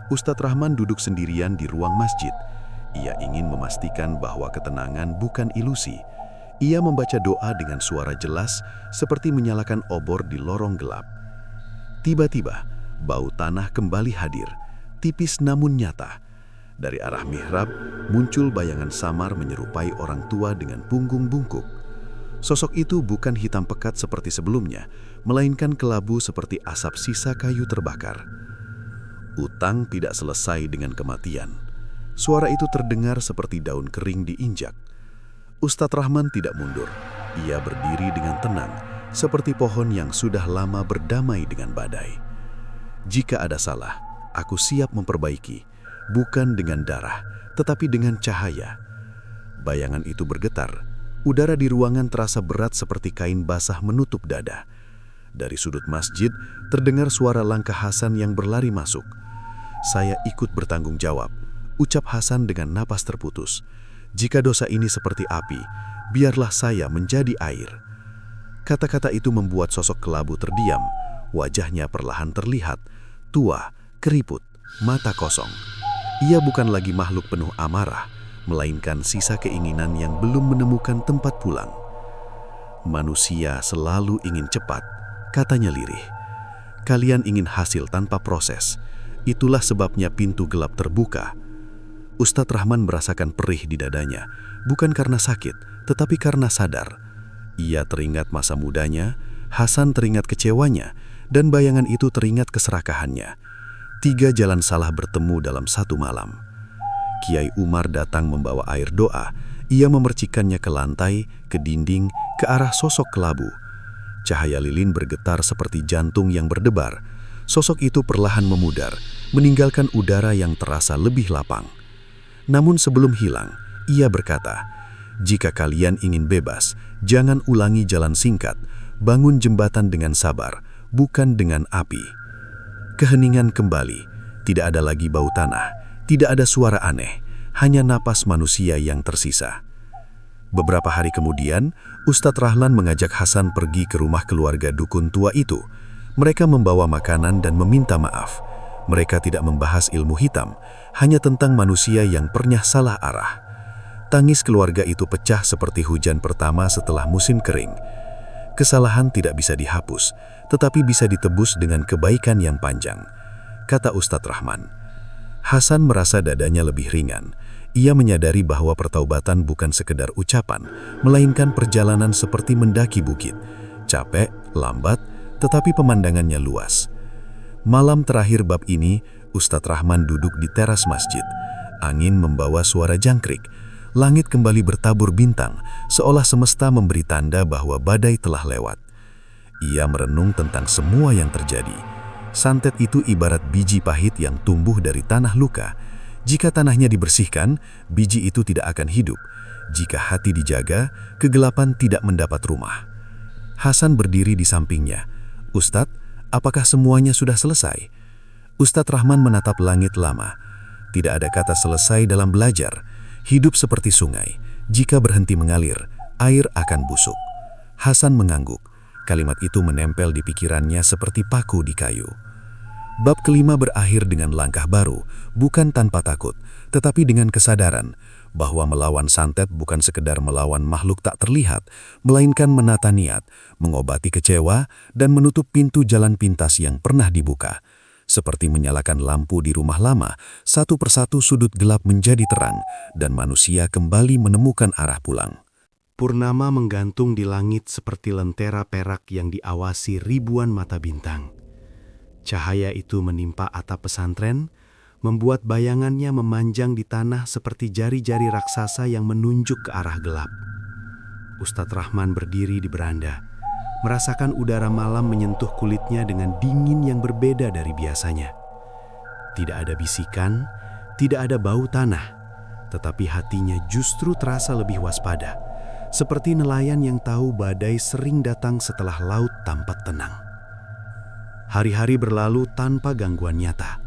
Ustadz Rahman duduk sendirian di ruang masjid. Ia ingin memastikan bahwa ketenangan bukan ilusi. Ia membaca doa dengan suara jelas, seperti menyalakan obor di lorong gelap. Tiba-tiba, bau tanah kembali hadir, tipis namun nyata. Dari arah mihrab, muncul bayangan samar menyerupai orang tua dengan punggung bungkuk. Sosok itu bukan hitam pekat seperti sebelumnya, melainkan kelabu seperti asap sisa kayu terbakar. Utang tidak selesai dengan kematian. Suara itu terdengar seperti daun kering diinjak. Ustadz Rahman tidak mundur. Ia berdiri dengan tenang, seperti pohon yang sudah lama berdamai dengan badai. Jika ada salah, aku siap memperbaiki. Bukan dengan darah, tetapi dengan cahaya. Bayangan itu bergetar. Udara di ruangan terasa berat seperti kain basah menutup dada. Dari sudut masjid, terdengar suara langkah Hasan yang berlari masuk. "Saya ikut bertanggung jawab," ucap Hasan dengan napas terputus. "Jika dosa ini seperti api, biarlah saya menjadi air." Kata-kata itu membuat sosok kelabu terdiam. Wajahnya perlahan terlihat, tua, keriput, mata kosong. Ia bukan lagi makhluk penuh amarah, melainkan sisa keinginan yang belum menemukan tempat pulang. "Manusia selalu ingin cepat," katanya lirih. "Kalian ingin hasil tanpa proses. Itulah sebabnya pintu gelap terbuka." Ustadz Rahman merasakan perih di dadanya, bukan karena sakit, tetapi karena sadar. Ia teringat masa mudanya, Hasan teringat kecewanya, dan bayangan itu teringat keserakahannya. 3 jalan salah bertemu dalam satu malam. Kiai Umar datang membawa air doa. Ia memercikannya ke lantai, ke dinding, ke arah sosok kelabu. Cahaya lilin bergetar seperti jantung yang berdebar. Sosok itu perlahan memudar, meninggalkan udara yang terasa lebih lapang. Namun sebelum hilang, ia berkata, "Jika kalian ingin bebas, jangan ulangi jalan singkat, bangun jembatan dengan sabar, bukan dengan api." Keheningan kembali, tidak ada lagi bau tanah, tidak ada suara aneh, hanya napas manusia yang tersisa. Beberapa hari kemudian, Ustadz Rahlan mengajak Hasan pergi ke rumah keluarga dukun tua itu. Mereka membawa makanan dan meminta maaf. Mereka tidak membahas ilmu hitam, hanya tentang manusia yang pernah salah arah. Tangis keluarga itu pecah seperti hujan pertama setelah musim kering. Kesalahan tidak bisa dihapus, tetapi bisa ditebus dengan kebaikan yang panjang, kata Ustadz Rahman. Hasan merasa dadanya lebih ringan. Ia menyadari bahwa pertaubatan bukan sekedar ucapan, melainkan perjalanan seperti mendaki bukit. Capek, lambat, tetapi pemandangannya luas. Malam terakhir bab ini, Ustadz Rahman duduk di teras masjid. Angin membawa suara jangkrik. Langit kembali bertabur bintang, seolah semesta memberi tanda bahwa badai telah lewat. Ia merenung tentang semua yang terjadi. Santet itu ibarat biji pahit yang tumbuh dari tanah luka. Jika tanahnya dibersihkan, biji itu tidak akan hidup. Jika hati dijaga, kegelapan tidak mendapat rumah. Hasan berdiri di sampingnya. "Ustadz, apakah semuanya sudah selesai?" Ustadz Rahman menatap langit lama. Tidak ada kata selesai dalam belajar. Hidup seperti sungai. Jika berhenti mengalir, air akan busuk. Hasan mengangguk. Kalimat itu menempel di pikirannya seperti paku di kayu. Bab kelima berakhir dengan langkah baru, bukan tanpa takut, tetapi dengan kesadaran bahwa melawan santet bukan sekedar melawan makhluk tak terlihat, melainkan menata niat, mengobati kecewa, dan menutup pintu jalan pintas yang pernah dibuka. Seperti menyalakan lampu di rumah lama, satu persatu sudut gelap menjadi terang, dan manusia kembali menemukan arah pulang. Purnama menggantung di langit seperti lentera perak yang diawasi ribuan mata bintang. Cahaya itu menimpa atap pesantren, membuat bayangannya memanjang di tanah seperti jari-jari raksasa yang menunjuk ke arah gelap. Ustadz Rahman berdiri di beranda, merasakan udara malam menyentuh kulitnya dengan dingin yang berbeda dari biasanya. Tidak ada bisikan, tidak ada bau tanah, tetapi hatinya justru terasa lebih waspada, seperti nelayan yang tahu badai sering datang setelah laut tampak tenang. Hari-hari berlalu tanpa gangguan nyata.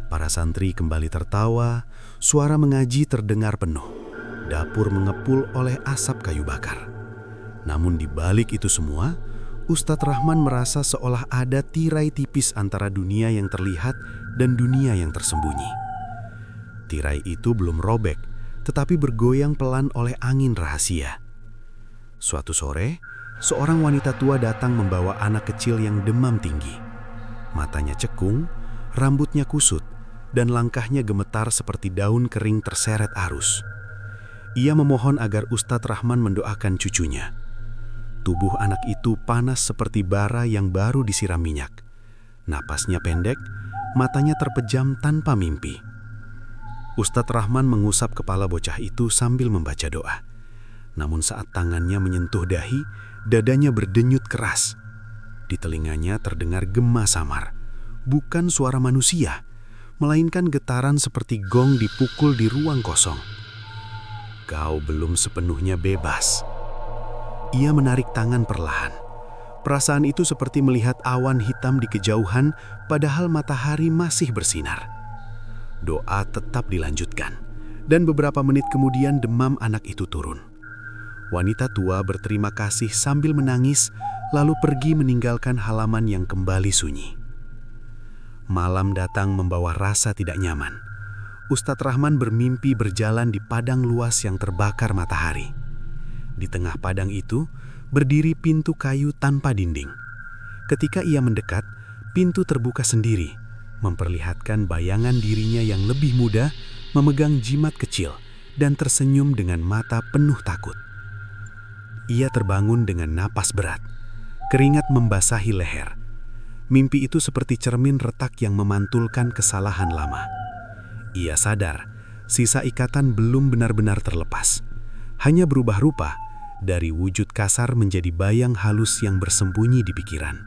Para santri kembali tertawa, suara mengaji terdengar penuh, dapur mengepul oleh asap kayu bakar. Namun di balik itu semua, Ustadz Rahman merasa seolah ada tirai tipis antara dunia yang terlihat dan dunia yang tersembunyi. Tirai itu belum robek, tetapi bergoyang pelan oleh angin rahasia. Suatu sore, seorang wanita tua datang membawa anak kecil yang demam tinggi. Matanya cekung, rambutnya kusut, dan langkahnya gemetar seperti daun kering terseret arus. Ia memohon agar Ustadz Rahman mendoakan cucunya. Tubuh anak itu panas seperti bara yang baru disiram minyak. Napasnya pendek, matanya terpejam tanpa mimpi. Ustadz Rahman mengusap kepala bocah itu sambil membaca doa. Namun saat tangannya menyentuh dahi, dadanya berdenyut keras. Di telinganya terdengar gema samar, bukan suara manusia, melainkan getaran seperti gong dipukul di ruang kosong. "Kau belum sepenuhnya bebas." Ia menarik tangan perlahan. Perasaan itu seperti melihat awan hitam di kejauhan, padahal matahari masih bersinar. Doa tetap dilanjutkan, dan beberapa menit kemudian demam anak itu turun. Wanita tua berterima kasih sambil menangis, lalu pergi meninggalkan halaman yang kembali sunyi. Malam datang membawa rasa tidak nyaman. Ustadz Rahman bermimpi berjalan di padang luas yang terbakar matahari. Di tengah padang itu, berdiri pintu kayu tanpa dinding. Ketika ia mendekat, pintu terbuka sendiri, memperlihatkan bayangan dirinya yang lebih muda, memegang jimat kecil, dan tersenyum dengan mata penuh takut. Ia terbangun dengan napas berat. Keringat membasahi leher. Mimpi itu seperti cermin retak yang memantulkan kesalahan lama. Ia sadar, sisa ikatan belum benar-benar terlepas. Hanya berubah rupa, dari wujud kasar menjadi bayang halus yang bersembunyi di pikiran.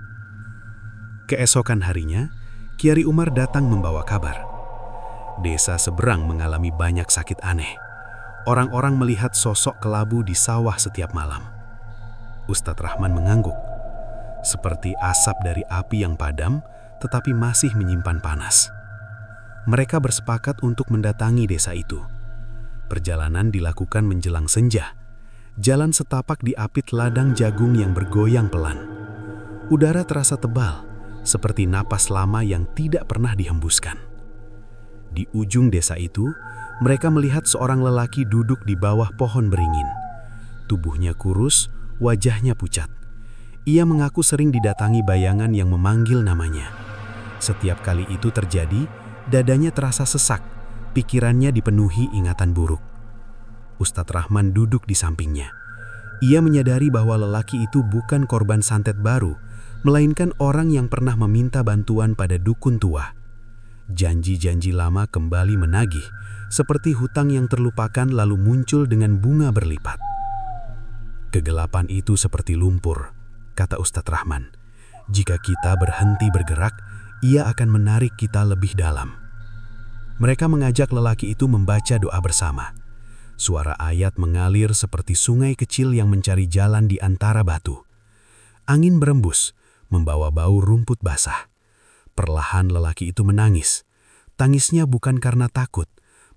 Keesokan harinya, Kiai Umar datang membawa kabar. Desa seberang mengalami banyak sakit aneh. Orang-orang melihat sosok kelabu di sawah setiap malam. Ustadz Rahman mengangguk, seperti asap dari api yang padam tetapi masih menyimpan panas. Mereka bersepakat untuk mendatangi desa itu. Perjalanan dilakukan menjelang senja. Jalan setapak diapit ladang jagung yang bergoyang pelan. Udara terasa tebal, seperti napas lama yang tidak pernah dihembuskan. Di ujung desa itu, mereka melihat seorang lelaki duduk di bawah pohon beringin. Tubuhnya kurus, wajahnya pucat. Ia mengaku sering didatangi bayangan yang memanggil namanya. Setiap kali itu terjadi, dadanya terasa sesak, pikirannya dipenuhi ingatan buruk. Ustadz Rahman duduk di sampingnya. Ia menyadari bahwa lelaki itu bukan korban santet baru, melainkan orang yang pernah meminta bantuan pada dukun tua. Janji-janji lama kembali menagih, seperti hutang yang terlupakan lalu muncul dengan bunga berlipat. Kegelapan itu seperti lumpur, kata Ustadz Rahman. Jika kita berhenti bergerak, ia akan menarik kita lebih dalam. Mereka mengajak lelaki itu membaca doa bersama. Suara ayat mengalir seperti sungai kecil yang mencari jalan di antara batu. Angin berembus, membawa bau rumput basah. Perlahan lelaki itu menangis. Tangisnya bukan karena takut,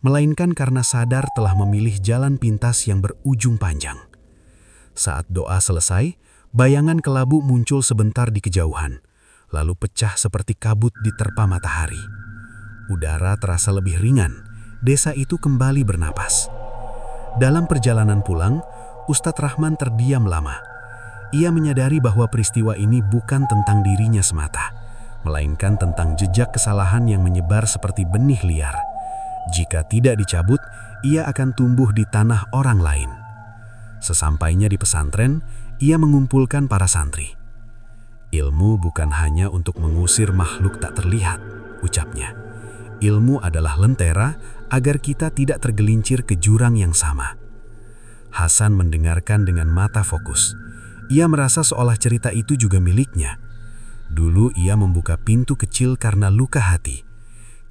melainkan karena sadar telah memilih jalan pintas yang berujung panjang. Saat doa selesai, bayangan kelabu muncul sebentar di kejauhan, lalu pecah seperti kabut diterpa matahari. Udara terasa lebih ringan, desa itu kembali bernapas. Dalam perjalanan pulang, Ustadz Rahman terdiam lama. Ia menyadari bahwa peristiwa ini bukan tentang dirinya semata, melainkan tentang jejak kesalahan yang menyebar seperti benih liar. Jika tidak dicabut, ia akan tumbuh di tanah orang lain. Sesampainya di pesantren, ia mengumpulkan para santri. Ilmu bukan hanya untuk mengusir makhluk tak terlihat, ucapnya. Ilmu adalah lentera agar kita tidak tergelincir ke jurang yang sama. Hasan mendengarkan dengan mata fokus. Ia merasa seolah cerita itu juga miliknya. Dulu ia membuka pintu kecil karena luka hati.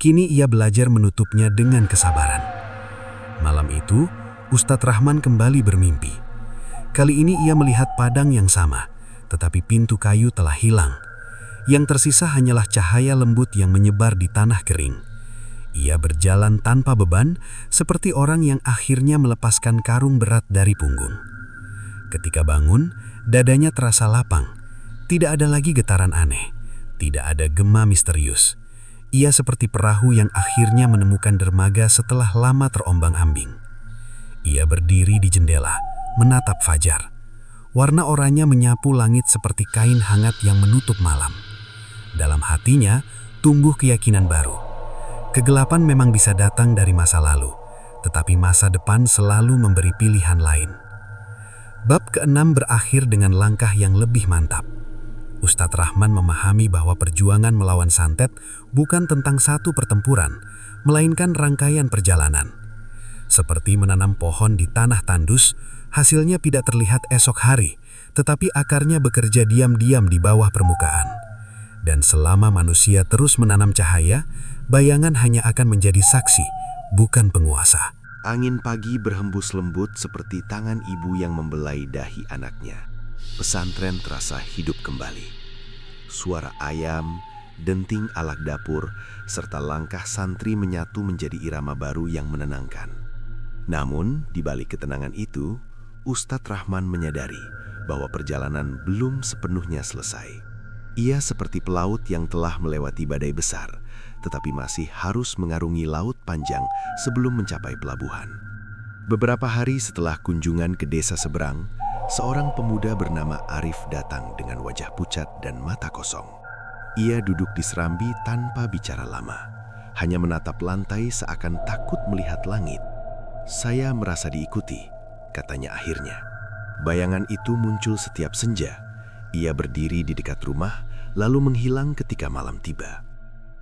Kini ia belajar menutupnya dengan kesabaran. Malam itu, Ustadz Rahman kembali bermimpi. Kali ini ia melihat padang yang sama, tetapi pintu kayu telah hilang. Yang tersisa hanyalah cahaya lembut yang menyebar di tanah kering. Ia berjalan tanpa beban, seperti orang yang akhirnya melepaskan karung berat dari punggung. Ketika bangun, dadanya terasa lapang. Tidak ada lagi getaran aneh, tidak ada gema misterius. Ia seperti perahu yang akhirnya menemukan dermaga setelah lama terombang-ambing. Ia berdiri di jendela, menatap fajar. Warna oranye menyapu langit seperti kain hangat yang menutup malam. Dalam hatinya tumbuh keyakinan baru. Kegelapan memang bisa datang dari masa lalu, tetapi masa depan selalu memberi pilihan lain. Bab ke-6 berakhir dengan langkah yang lebih mantap. Ustadz Rahman memahami bahwa perjuangan melawan santet bukan tentang satu pertempuran, melainkan rangkaian perjalanan. Seperti menanam pohon di tanah tandus, hasilnya tidak terlihat esok hari, tetapi akarnya bekerja diam-diam di bawah permukaan. Dan selama manusia terus menanam cahaya, bayangan hanya akan menjadi saksi, bukan penguasa. Angin pagi berhembus lembut seperti tangan ibu yang membelai dahi anaknya. Pesantren terasa hidup kembali. Suara ayam, denting alat dapur, serta langkah santri menyatu menjadi irama baru yang menenangkan. Namun, di balik ketenangan itu, Ustadz Rahman menyadari bahwa perjalanan belum sepenuhnya selesai. Ia seperti pelaut yang telah melewati badai besar, tetapi masih harus mengarungi laut panjang sebelum mencapai pelabuhan. Beberapa hari setelah kunjungan ke desa seberang, seorang pemuda bernama Arif datang dengan wajah pucat dan mata kosong. Ia duduk di serambi tanpa bicara lama, hanya menatap lantai seakan takut melihat langit. "Saya merasa diikuti," katanya akhirnya. Bayangan itu muncul setiap senja. Ia berdiri di dekat rumah, lalu menghilang ketika malam tiba.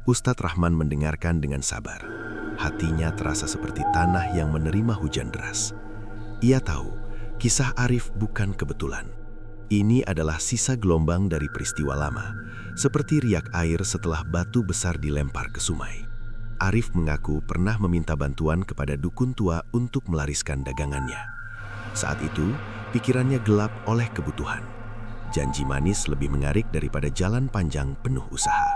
Ustadz Rahman mendengarkan dengan sabar. Hatinya terasa seperti tanah yang menerima hujan deras. Ia tahu, kisah Arif bukan kebetulan. Ini adalah sisa gelombang dari peristiwa lama, seperti riak air setelah batu besar dilempar ke sungai. Arif mengaku pernah meminta bantuan kepada dukun tua untuk melariskan dagangannya. Saat itu, pikirannya gelap oleh kebutuhan. Janji manis lebih mengarik daripada jalan panjang penuh usaha.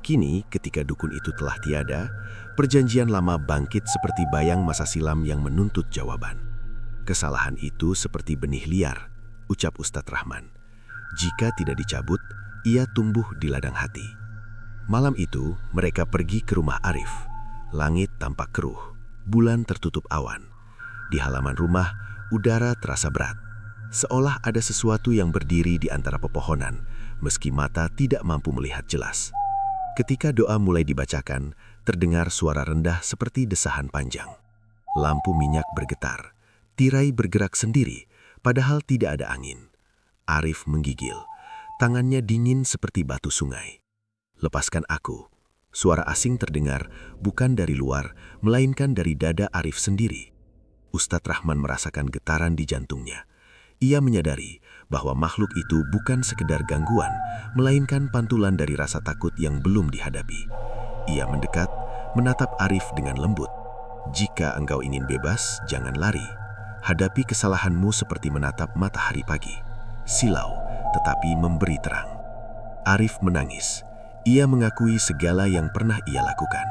Kini, ketika dukun itu telah tiada, perjanjian lama bangkit seperti bayang masa silam yang menuntut jawaban. Kesalahan itu seperti benih liar, ucap Ustadz Rahman. Jika tidak dicabut, ia tumbuh di ladang hati. Malam itu, mereka pergi ke rumah Arif. Langit tampak keruh, bulan tertutup awan. Di halaman rumah, udara terasa berat. Seolah ada sesuatu yang berdiri di antara pepohonan, meski mata tidak mampu melihat jelas. Ketika doa mulai dibacakan, terdengar suara rendah seperti desahan panjang. Lampu minyak bergetar, tirai bergerak sendiri, padahal tidak ada angin. Arif menggigil, tangannya dingin seperti batu sungai. Lepaskan aku. Suara asing terdengar bukan dari luar, melainkan dari dada Arif sendiri. Ustadz Rahman merasakan getaran di jantungnya. Ia menyadari bahwa makhluk itu bukan sekedar gangguan, melainkan pantulan dari rasa takut yang belum dihadapi. Ia mendekat, menatap Arif dengan lembut. Jika engkau ingin bebas, jangan lari. Hadapi kesalahanmu seperti menatap matahari pagi. Silau, tetapi memberi terang. Arif menangis. Ia mengakui segala yang pernah ia lakukan.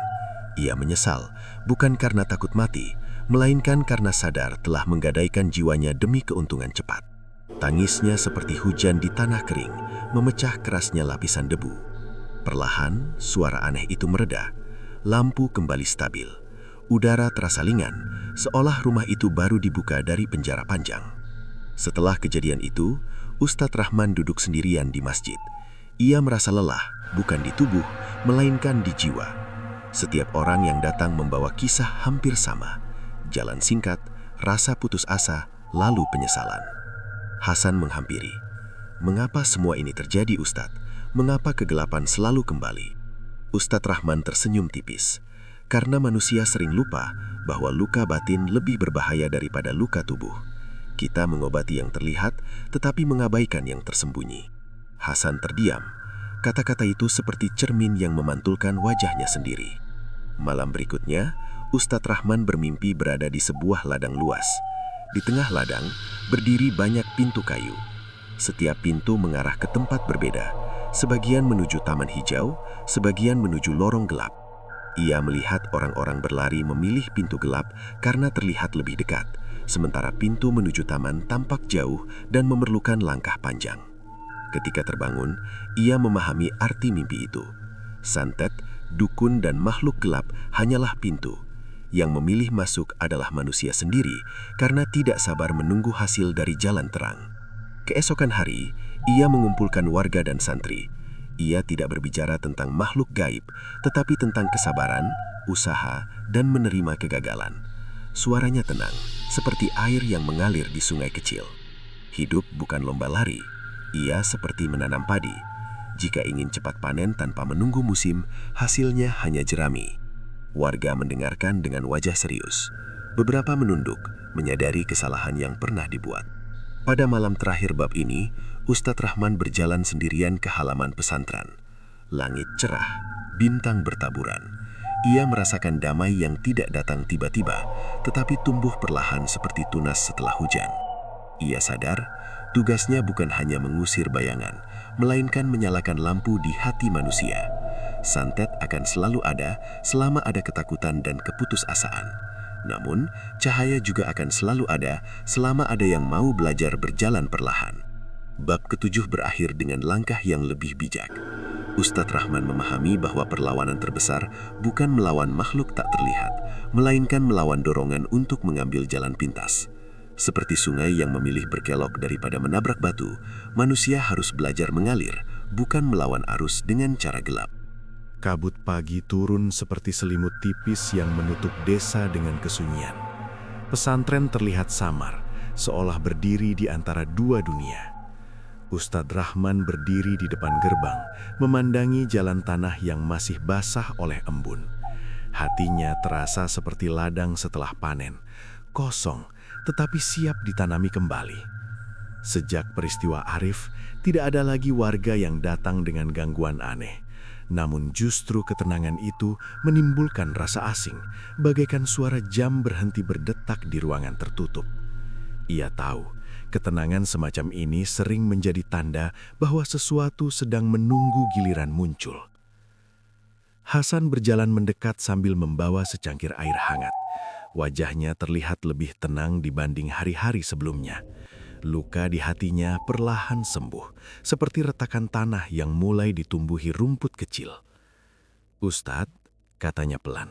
Ia menyesal, bukan karena takut mati, melainkan karena sadar telah menggadaikan jiwanya demi keuntungan cepat. Tangisnya seperti hujan di tanah kering, memecah kerasnya lapisan debu. Perlahan, suara aneh itu mereda. Lampu kembali stabil. Udara terasa lingan, seolah rumah itu baru dibuka dari penjara panjang. Setelah kejadian itu, Ustadz Rahman duduk sendirian di masjid. Ia merasa lelah, bukan di tubuh, melainkan di jiwa. Setiap orang yang datang membawa kisah hampir sama. Jalan singkat, rasa putus asa, lalu penyesalan. Hasan menghampiri. Mengapa semua ini terjadi, Ustadz? Mengapa kegelapan selalu kembali? Ustadz Rahman tersenyum tipis. Karena manusia sering lupa bahwa luka batin lebih berbahaya daripada luka tubuh. Kita mengobati yang terlihat, tetapi mengabaikan yang tersembunyi. Hasan terdiam. Kata-kata itu seperti cermin yang memantulkan wajahnya sendiri. Malam berikutnya, Ustadz Rahman bermimpi berada di sebuah ladang luas. Di tengah ladang, berdiri banyak pintu kayu. Setiap pintu mengarah ke tempat berbeda. Sebagian menuju taman hijau, sebagian menuju lorong gelap. Ia melihat orang-orang berlari memilih pintu gelap karena terlihat lebih dekat, sementara pintu menuju taman tampak jauh dan memerlukan langkah panjang. Ketika terbangun, ia memahami arti mimpi itu. Santet, dukun, dan makhluk gelap hanyalah pintu. Yang memilih masuk adalah manusia sendiri karena tidak sabar menunggu hasil dari jalan terang. Keesokan hari, ia mengumpulkan warga dan santri. Ia tidak berbicara tentang makhluk gaib, tetapi tentang kesabaran, usaha, dan menerima kegagalan. Suaranya tenang, seperti air yang mengalir di sungai kecil. Hidup bukan lomba lari. Ia seperti menanam padi. Jika ingin cepat panen tanpa menunggu musim, hasilnya hanya jerami. Warga mendengarkan dengan wajah serius. Beberapa menunduk, menyadari kesalahan yang pernah dibuat. Pada malam terakhir bab ini, Ustadz Rahman berjalan sendirian ke halaman pesantren. Langit cerah, bintang bertaburan. Ia merasakan damai yang tidak datang tiba-tiba, tetapi tumbuh perlahan seperti tunas setelah hujan. Ia sadar, tugasnya bukan hanya mengusir bayangan, melainkan menyalakan lampu di hati manusia. Santet akan selalu ada selama ada ketakutan dan keputusasaan. Namun, cahaya juga akan selalu ada selama ada yang mau belajar berjalan perlahan. Bab ke-7 berakhir dengan langkah yang lebih bijak. Ustadz Rahman memahami bahwa perlawanan terbesar bukan melawan makhluk tak terlihat, melainkan melawan dorongan untuk mengambil jalan pintas. Seperti sungai yang memilih berkelok daripada menabrak batu, manusia harus belajar mengalir, bukan melawan arus dengan cara gelap. Kabut pagi turun seperti selimut tipis yang menutup desa dengan kesunyian. Pesantren terlihat samar, seolah berdiri di antara dua dunia. Ustadz Rahman berdiri di depan gerbang, memandangi jalan tanah yang masih basah oleh embun. Hatinya terasa seperti ladang setelah panen, kosong tetapi siap ditanami kembali. Sejak peristiwa Arif, tidak ada lagi warga yang datang dengan gangguan aneh. Namun justru ketenangan itu menimbulkan rasa asing, bagaikan suara jam berhenti berdetak di ruangan tertutup. Ia tahu, ketenangan semacam ini sering menjadi tanda bahwa sesuatu sedang menunggu giliran muncul. Hasan berjalan mendekat sambil membawa secangkir air hangat. Wajahnya terlihat lebih tenang dibanding hari-hari sebelumnya. Luka di hatinya perlahan sembuh, seperti retakan tanah yang mulai ditumbuhi rumput kecil. "Ustadz," katanya pelan,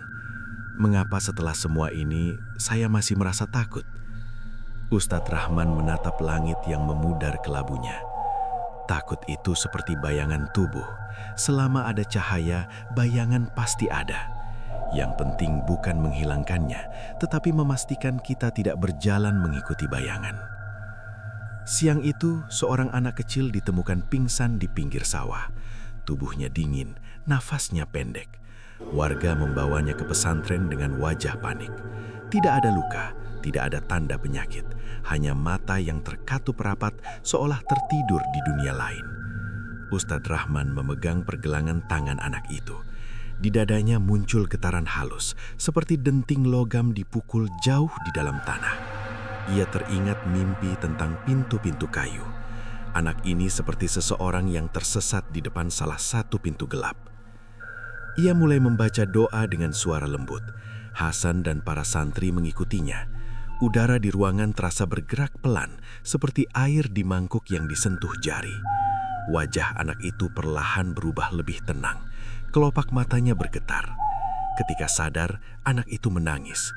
"mengapa setelah semua ini saya masih merasa takut?" Ustadz Rahman menatap langit yang memudar kelabunya. Takut itu seperti bayangan tubuh. Selama ada cahaya, bayangan pasti ada. Yang penting bukan menghilangkannya, tetapi memastikan kita tidak berjalan mengikuti bayangan. Siang itu, seorang anak kecil ditemukan pingsan di pinggir sawah. Tubuhnya dingin, nafasnya pendek. Warga membawanya ke pesantren dengan wajah panik. Tidak ada luka, tidak ada tanda penyakit, hanya mata yang terkatup rapat seolah tertidur di dunia lain. Ustadz Rahman memegang pergelangan tangan anak itu. Di dadanya muncul getaran halus, seperti denting logam dipukul jauh di dalam tanah. Ia teringat mimpi tentang pintu-pintu kayu. Anak ini seperti seseorang yang tersesat di depan salah satu pintu gelap. Ia mulai membaca doa dengan suara lembut. Hasan dan para santri mengikutinya. Udara di ruangan terasa bergerak pelan, seperti air di mangkuk yang disentuh jari. Wajah anak itu perlahan berubah lebih tenang. Kelopak matanya bergetar. Ketika sadar, anak itu menangis.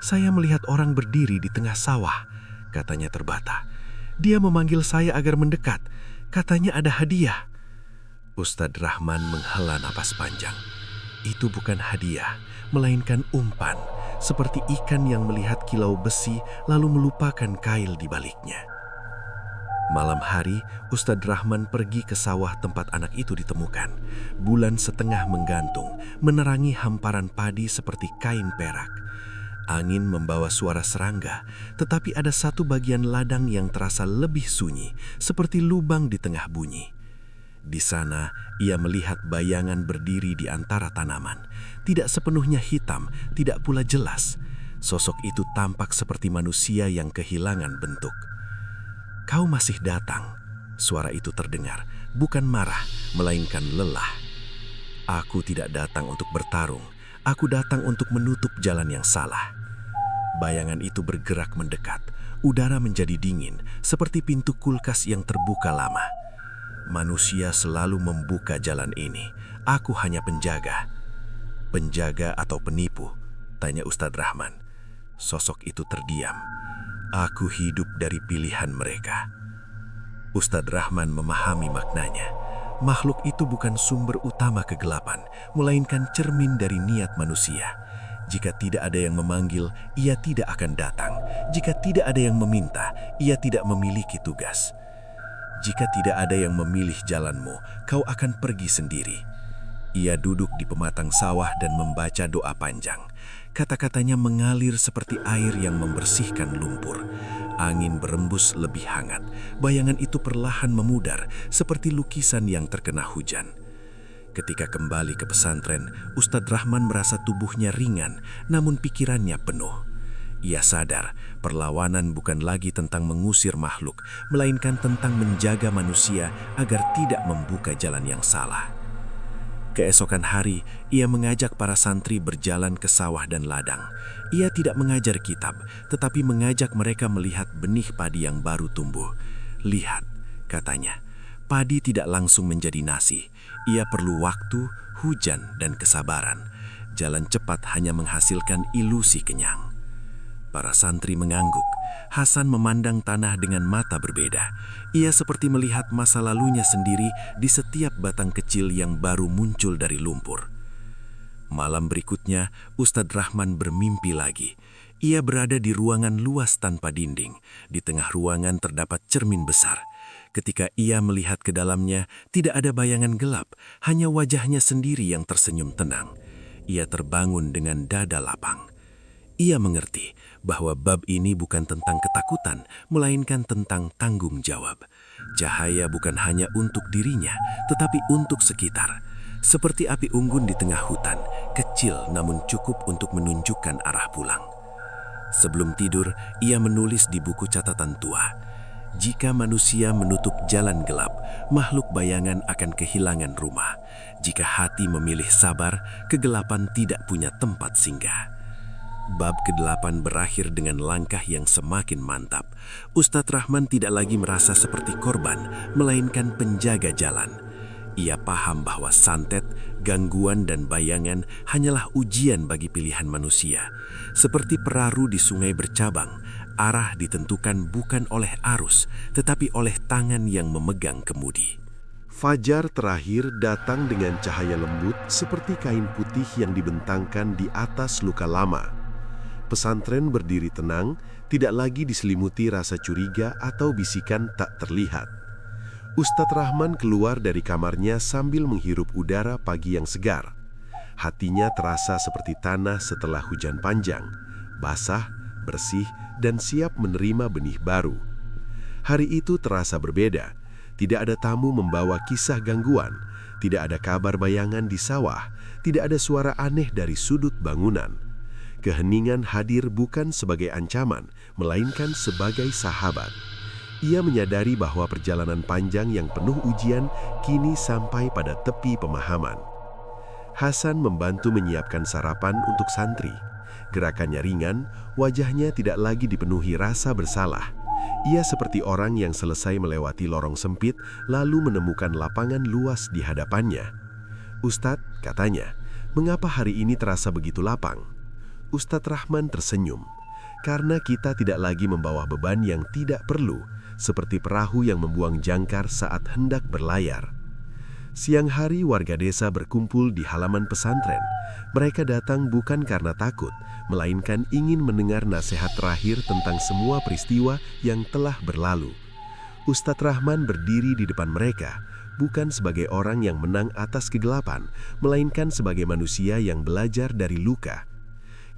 "Saya melihat orang berdiri di tengah sawah," katanya terbata. "Dia memanggil saya agar mendekat. Katanya ada hadiah." Ustadz Rahman menghela napas panjang. Itu bukan hadiah, melainkan umpan, seperti ikan yang melihat kilau besi lalu melupakan kail di baliknya. Malam hari, Ustadz Rahman pergi ke sawah tempat anak itu ditemukan. Bulan setengah menggantung, menerangi hamparan padi seperti kain perak. Angin membawa suara serangga, tetapi ada satu bagian ladang yang terasa lebih sunyi, seperti lubang di tengah bunyi. Di sana, ia melihat bayangan berdiri di antara tanaman. Tidak sepenuhnya hitam, tidak pula jelas. Sosok itu tampak seperti manusia yang kehilangan bentuk. "Kau masih datang," suara itu terdengar, bukan marah, melainkan lelah. "Aku tidak datang untuk bertarung. Aku datang untuk menutup jalan yang salah." Bayangan itu bergerak mendekat. Udara menjadi dingin, seperti pintu kulkas yang terbuka lama. "Manusia selalu membuka jalan ini. Aku hanya penjaga." "Penjaga atau penipu?" tanya Ustadz Rahman. Sosok itu terdiam. "Aku hidup dari pilihan mereka." Ustadz Rahman memahami maknanya. Makhluk itu bukan sumber utama kegelapan, melainkan cermin dari niat manusia. Jika tidak ada yang memanggil, ia tidak akan datang. Jika tidak ada yang meminta, ia tidak memiliki tugas. Jika tidak ada yang memilih jalanmu, kau akan pergi sendiri. Ia duduk di pematang sawah dan membaca doa panjang. Kata-katanya mengalir seperti air yang membersihkan lumpur. Angin berembus lebih hangat. Bayangan itu perlahan memudar, seperti lukisan yang terkena hujan. Ketika kembali ke pesantren, Ustadz Rahman merasa tubuhnya ringan, namun pikirannya penuh. Ia sadar, perlawanan bukan lagi tentang mengusir makhluk, melainkan tentang menjaga manusia agar tidak membuka jalan yang salah. Keesokan hari, ia mengajak para santri berjalan ke sawah dan ladang. Ia tidak mengajar kitab, tetapi mengajak mereka melihat benih padi yang baru tumbuh. "Lihat," katanya, "padi tidak langsung menjadi nasi. Ia perlu waktu, hujan, dan kesabaran. Jalan cepat hanya menghasilkan ilusi kenyang." Para santri mengangguk. Hasan memandang tanah dengan mata berbeda. Ia seperti melihat masa lalunya sendiri di setiap batang kecil yang baru muncul dari lumpur. Malam berikutnya, Ustadz Rahman bermimpi lagi. Ia berada di ruangan luas tanpa dinding. Di tengah ruangan terdapat cermin besar. Ketika ia melihat ke dalamnya, tidak ada bayangan gelap, hanya wajahnya sendiri yang tersenyum tenang. Ia terbangun dengan dada lapang. Ia mengerti bahwa bab ini bukan tentang ketakutan, melainkan tentang tanggung jawab. Cahaya bukan hanya untuk dirinya, tetapi untuk sekitar. Seperti api unggun di tengah hutan, kecil namun cukup untuk menunjukkan arah pulang. Sebelum tidur, ia menulis di buku catatan tua. Jika manusia menutup jalan gelap, makhluk bayangan akan kehilangan rumah. Jika hati memilih sabar, kegelapan tidak punya tempat singgah. Bab ke-8 berakhir dengan langkah yang semakin mantap. Ustadz Rahman tidak lagi merasa seperti korban, melainkan penjaga jalan. Ia paham bahwa santet, gangguan, dan bayangan hanyalah ujian bagi pilihan manusia. Seperti perahu di sungai bercabang, arah ditentukan bukan oleh arus, tetapi oleh tangan yang memegang kemudi. Fajar terakhir datang dengan cahaya lembut seperti kain putih yang dibentangkan di atas luka lama. Pesantren berdiri tenang, tidak lagi diselimuti rasa curiga atau bisikan tak terlihat. Ustadz Rahman keluar dari kamarnya sambil menghirup udara pagi yang segar. Hatinya terasa seperti tanah setelah hujan panjang, basah, bersih, dan siap menerima benih baru. Hari itu terasa berbeda. Tidak ada tamu membawa kisah gangguan, tidak ada kabar bayangan di sawah, tidak ada suara aneh dari sudut bangunan. Keheningan hadir bukan sebagai ancaman, melainkan sebagai sahabat. Ia menyadari bahwa perjalanan panjang yang penuh ujian kini sampai pada tepi pemahaman. Hasan membantu menyiapkan sarapan untuk santri. Gerakannya ringan, wajahnya tidak lagi dipenuhi rasa bersalah. Ia seperti orang yang selesai melewati lorong sempit, lalu menemukan lapangan luas di hadapannya. "Ustadz," katanya, "mengapa hari ini terasa begitu lapang?" Ustadz Rahman tersenyum. "Karena kita tidak lagi membawa beban yang tidak perlu, seperti perahu yang membuang jangkar saat hendak berlayar." Siang hari warga desa berkumpul di halaman pesantren. Mereka datang bukan karena takut, melainkan ingin mendengar nasihat terakhir tentang semua peristiwa yang telah berlalu. Ustadz Rahman berdiri di depan mereka, bukan sebagai orang yang menang atas kegelapan, melainkan sebagai manusia yang belajar dari luka.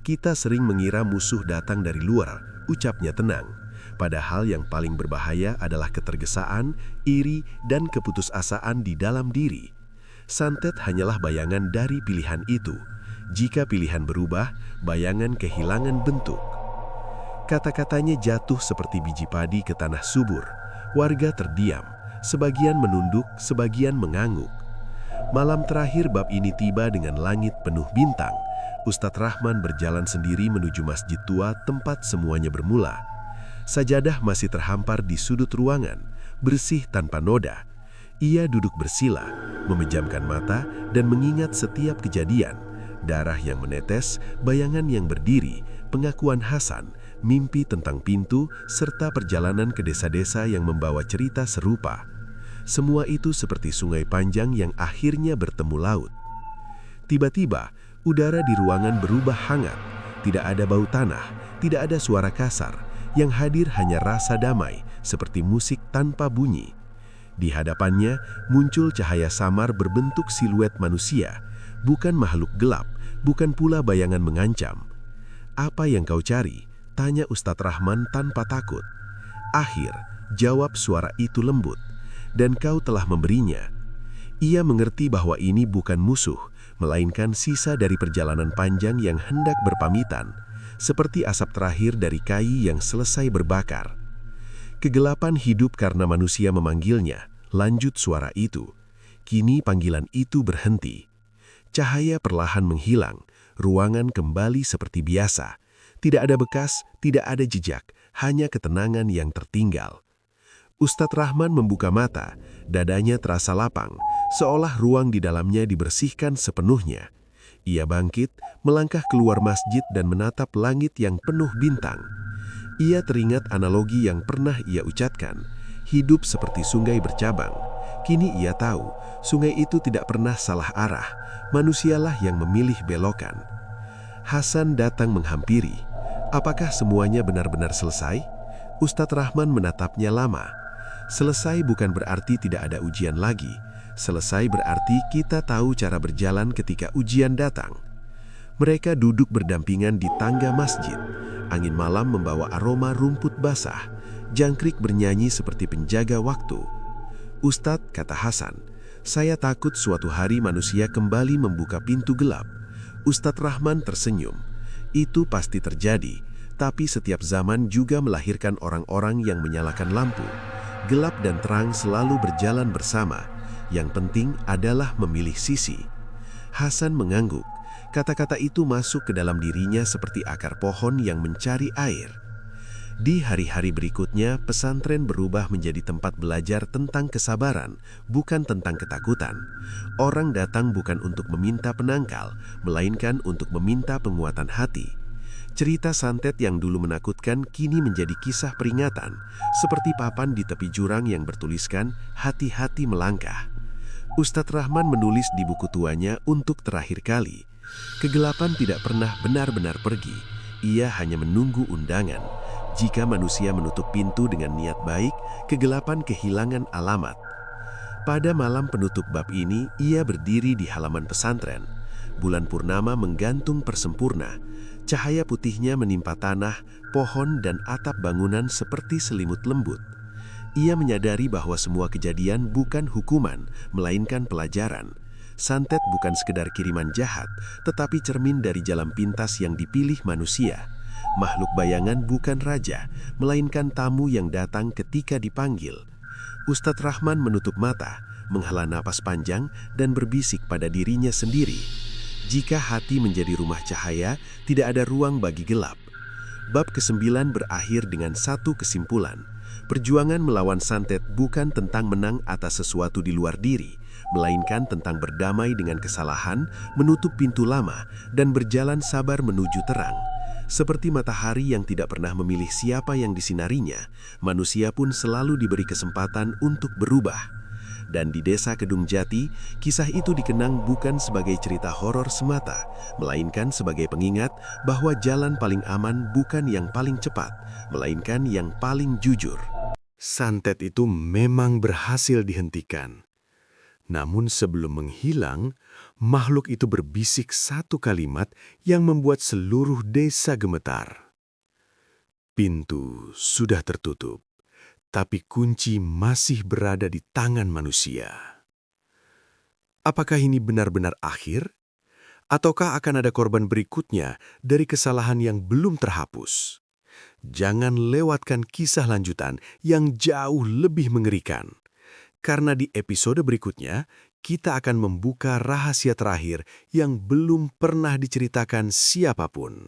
"Kita sering mengira musuh datang dari luar," ucapnya tenang. Padahal yang paling berbahaya adalah ketergesaan, iri, dan keputusasaan di dalam diri. Santet hanyalah bayangan dari pilihan itu. Jika pilihan berubah, bayangan kehilangan bentuk. Kata-katanya jatuh seperti biji padi ke tanah subur. Warga terdiam, sebagian menunduk, sebagian mengangguk. Malam terakhir bab ini tiba dengan langit penuh bintang. Ustadz Rahman berjalan sendiri menuju masjid tua tempat semuanya bermula. Sajadah masih terhampar di sudut ruangan, bersih tanpa noda. Ia duduk bersila, memejamkan mata dan mengingat setiap kejadian. Darah yang menetes, bayangan yang berdiri, pengakuan Hasan, mimpi tentang pintu, serta perjalanan ke desa-desa yang membawa cerita serupa. Semua itu seperti sungai panjang yang akhirnya bertemu laut. Tiba-tiba, udara di ruangan berubah hangat. Tidak ada bau tanah, tidak ada suara kasar. Yang hadir hanya rasa damai, seperti musik tanpa bunyi. Di hadapannya muncul cahaya samar berbentuk siluet manusia, bukan makhluk gelap, bukan pula bayangan mengancam. "Apa yang kau cari?" tanya Ustadz Rahman tanpa takut. "Akhir," jawab suara itu lembut, "dan kau telah memberinya." Ia mengerti bahwa ini bukan musuh, melainkan sisa dari perjalanan panjang yang hendak berpamitan. Seperti asap terakhir dari kayu yang selesai berbakar. Kegelapan hidup karena manusia memanggilnya, lanjut suara itu. Kini panggilan itu berhenti. Cahaya perlahan menghilang, ruangan kembali seperti biasa. Tidak ada bekas, tidak ada jejak, hanya ketenangan yang tertinggal. Ustadz Rahman membuka mata, dadanya terasa lapang, seolah ruang di dalamnya dibersihkan sepenuhnya. Ia bangkit, melangkah keluar masjid dan menatap langit yang penuh bintang. Ia teringat analogi yang pernah ia ucapkan, hidup seperti sungai bercabang. Kini ia tahu, sungai itu tidak pernah salah arah, manusialah yang memilih belokan. Hasan datang menghampiri. Apakah semuanya benar-benar selesai? Ustadz Rahman menatapnya lama. Selesai bukan berarti tidak ada ujian lagi. Selesai berarti kita tahu cara berjalan ketika ujian datang. Mereka duduk berdampingan di tangga masjid. Angin malam membawa aroma rumput basah. Jangkrik bernyanyi seperti penjaga waktu. "Ustadz," kata Hasan, "saya takut suatu hari manusia kembali membuka pintu gelap." Ustadz Rahman tersenyum. "Itu pasti terjadi, tapi setiap zaman juga melahirkan orang-orang yang menyalakan lampu. Gelap dan terang selalu berjalan bersama. Yang penting adalah memilih sisi." Hasan mengangguk. Kata-kata itu masuk ke dalam dirinya seperti akar pohon yang mencari air. Di hari-hari berikutnya, pesantren berubah menjadi tempat belajar tentang kesabaran, bukan tentang ketakutan. Orang datang bukan untuk meminta penangkal, melainkan untuk meminta penguatan hati. Cerita santet yang dulu menakutkan kini menjadi kisah peringatan, seperti papan di tepi jurang yang bertuliskan, "Hati-hati melangkah." Ustadz Rahman menulis di buku tuanya untuk terakhir kali. Kegelapan tidak pernah benar-benar pergi, ia hanya menunggu undangan. Jika manusia menutup pintu dengan niat baik, kegelapan kehilangan alamat. Pada malam penutup bab ini, ia berdiri di halaman pesantren. Bulan purnama menggantung persempurna. Cahaya putihnya menimpa tanah, pohon, dan atap bangunan seperti selimut lembut. Ia menyadari bahwa semua kejadian bukan hukuman, melainkan pelajaran. Santet bukan sekedar kiriman jahat, tetapi cermin dari jalan pintas yang dipilih manusia. Makhluk bayangan bukan raja, melainkan tamu yang datang ketika dipanggil. Ustadz Rahman menutup mata, menghela napas panjang, dan berbisik pada dirinya sendiri. Jika hati menjadi rumah cahaya, tidak ada ruang bagi gelap. Bab ke-9 berakhir dengan satu kesimpulan. Perjuangan melawan santet bukan tentang menang atas sesuatu di luar diri, melainkan tentang berdamai dengan kesalahan, menutup pintu lama, dan berjalan sabar menuju terang. Seperti matahari yang tidak pernah memilih siapa yang disinarinya, manusia pun selalu diberi kesempatan untuk berubah. Dan di Desa Kedung Jati, kisah itu dikenang bukan sebagai cerita horor semata, melainkan sebagai pengingat bahwa jalan paling aman bukan yang paling cepat, melainkan yang paling jujur. Santet itu memang berhasil dihentikan. Namun sebelum menghilang, makhluk itu berbisik satu kalimat yang membuat seluruh desa gemetar. Pintu sudah tertutup, tapi kunci masih berada di tangan manusia. Apakah ini benar-benar akhir? Ataukah akan ada korban berikutnya dari kesalahan yang belum terhapus? Jangan lewatkan kisah lanjutan yang jauh lebih mengerikan. Karena di episode berikutnya, kita akan membuka rahasia terakhir yang belum pernah diceritakan siapapun.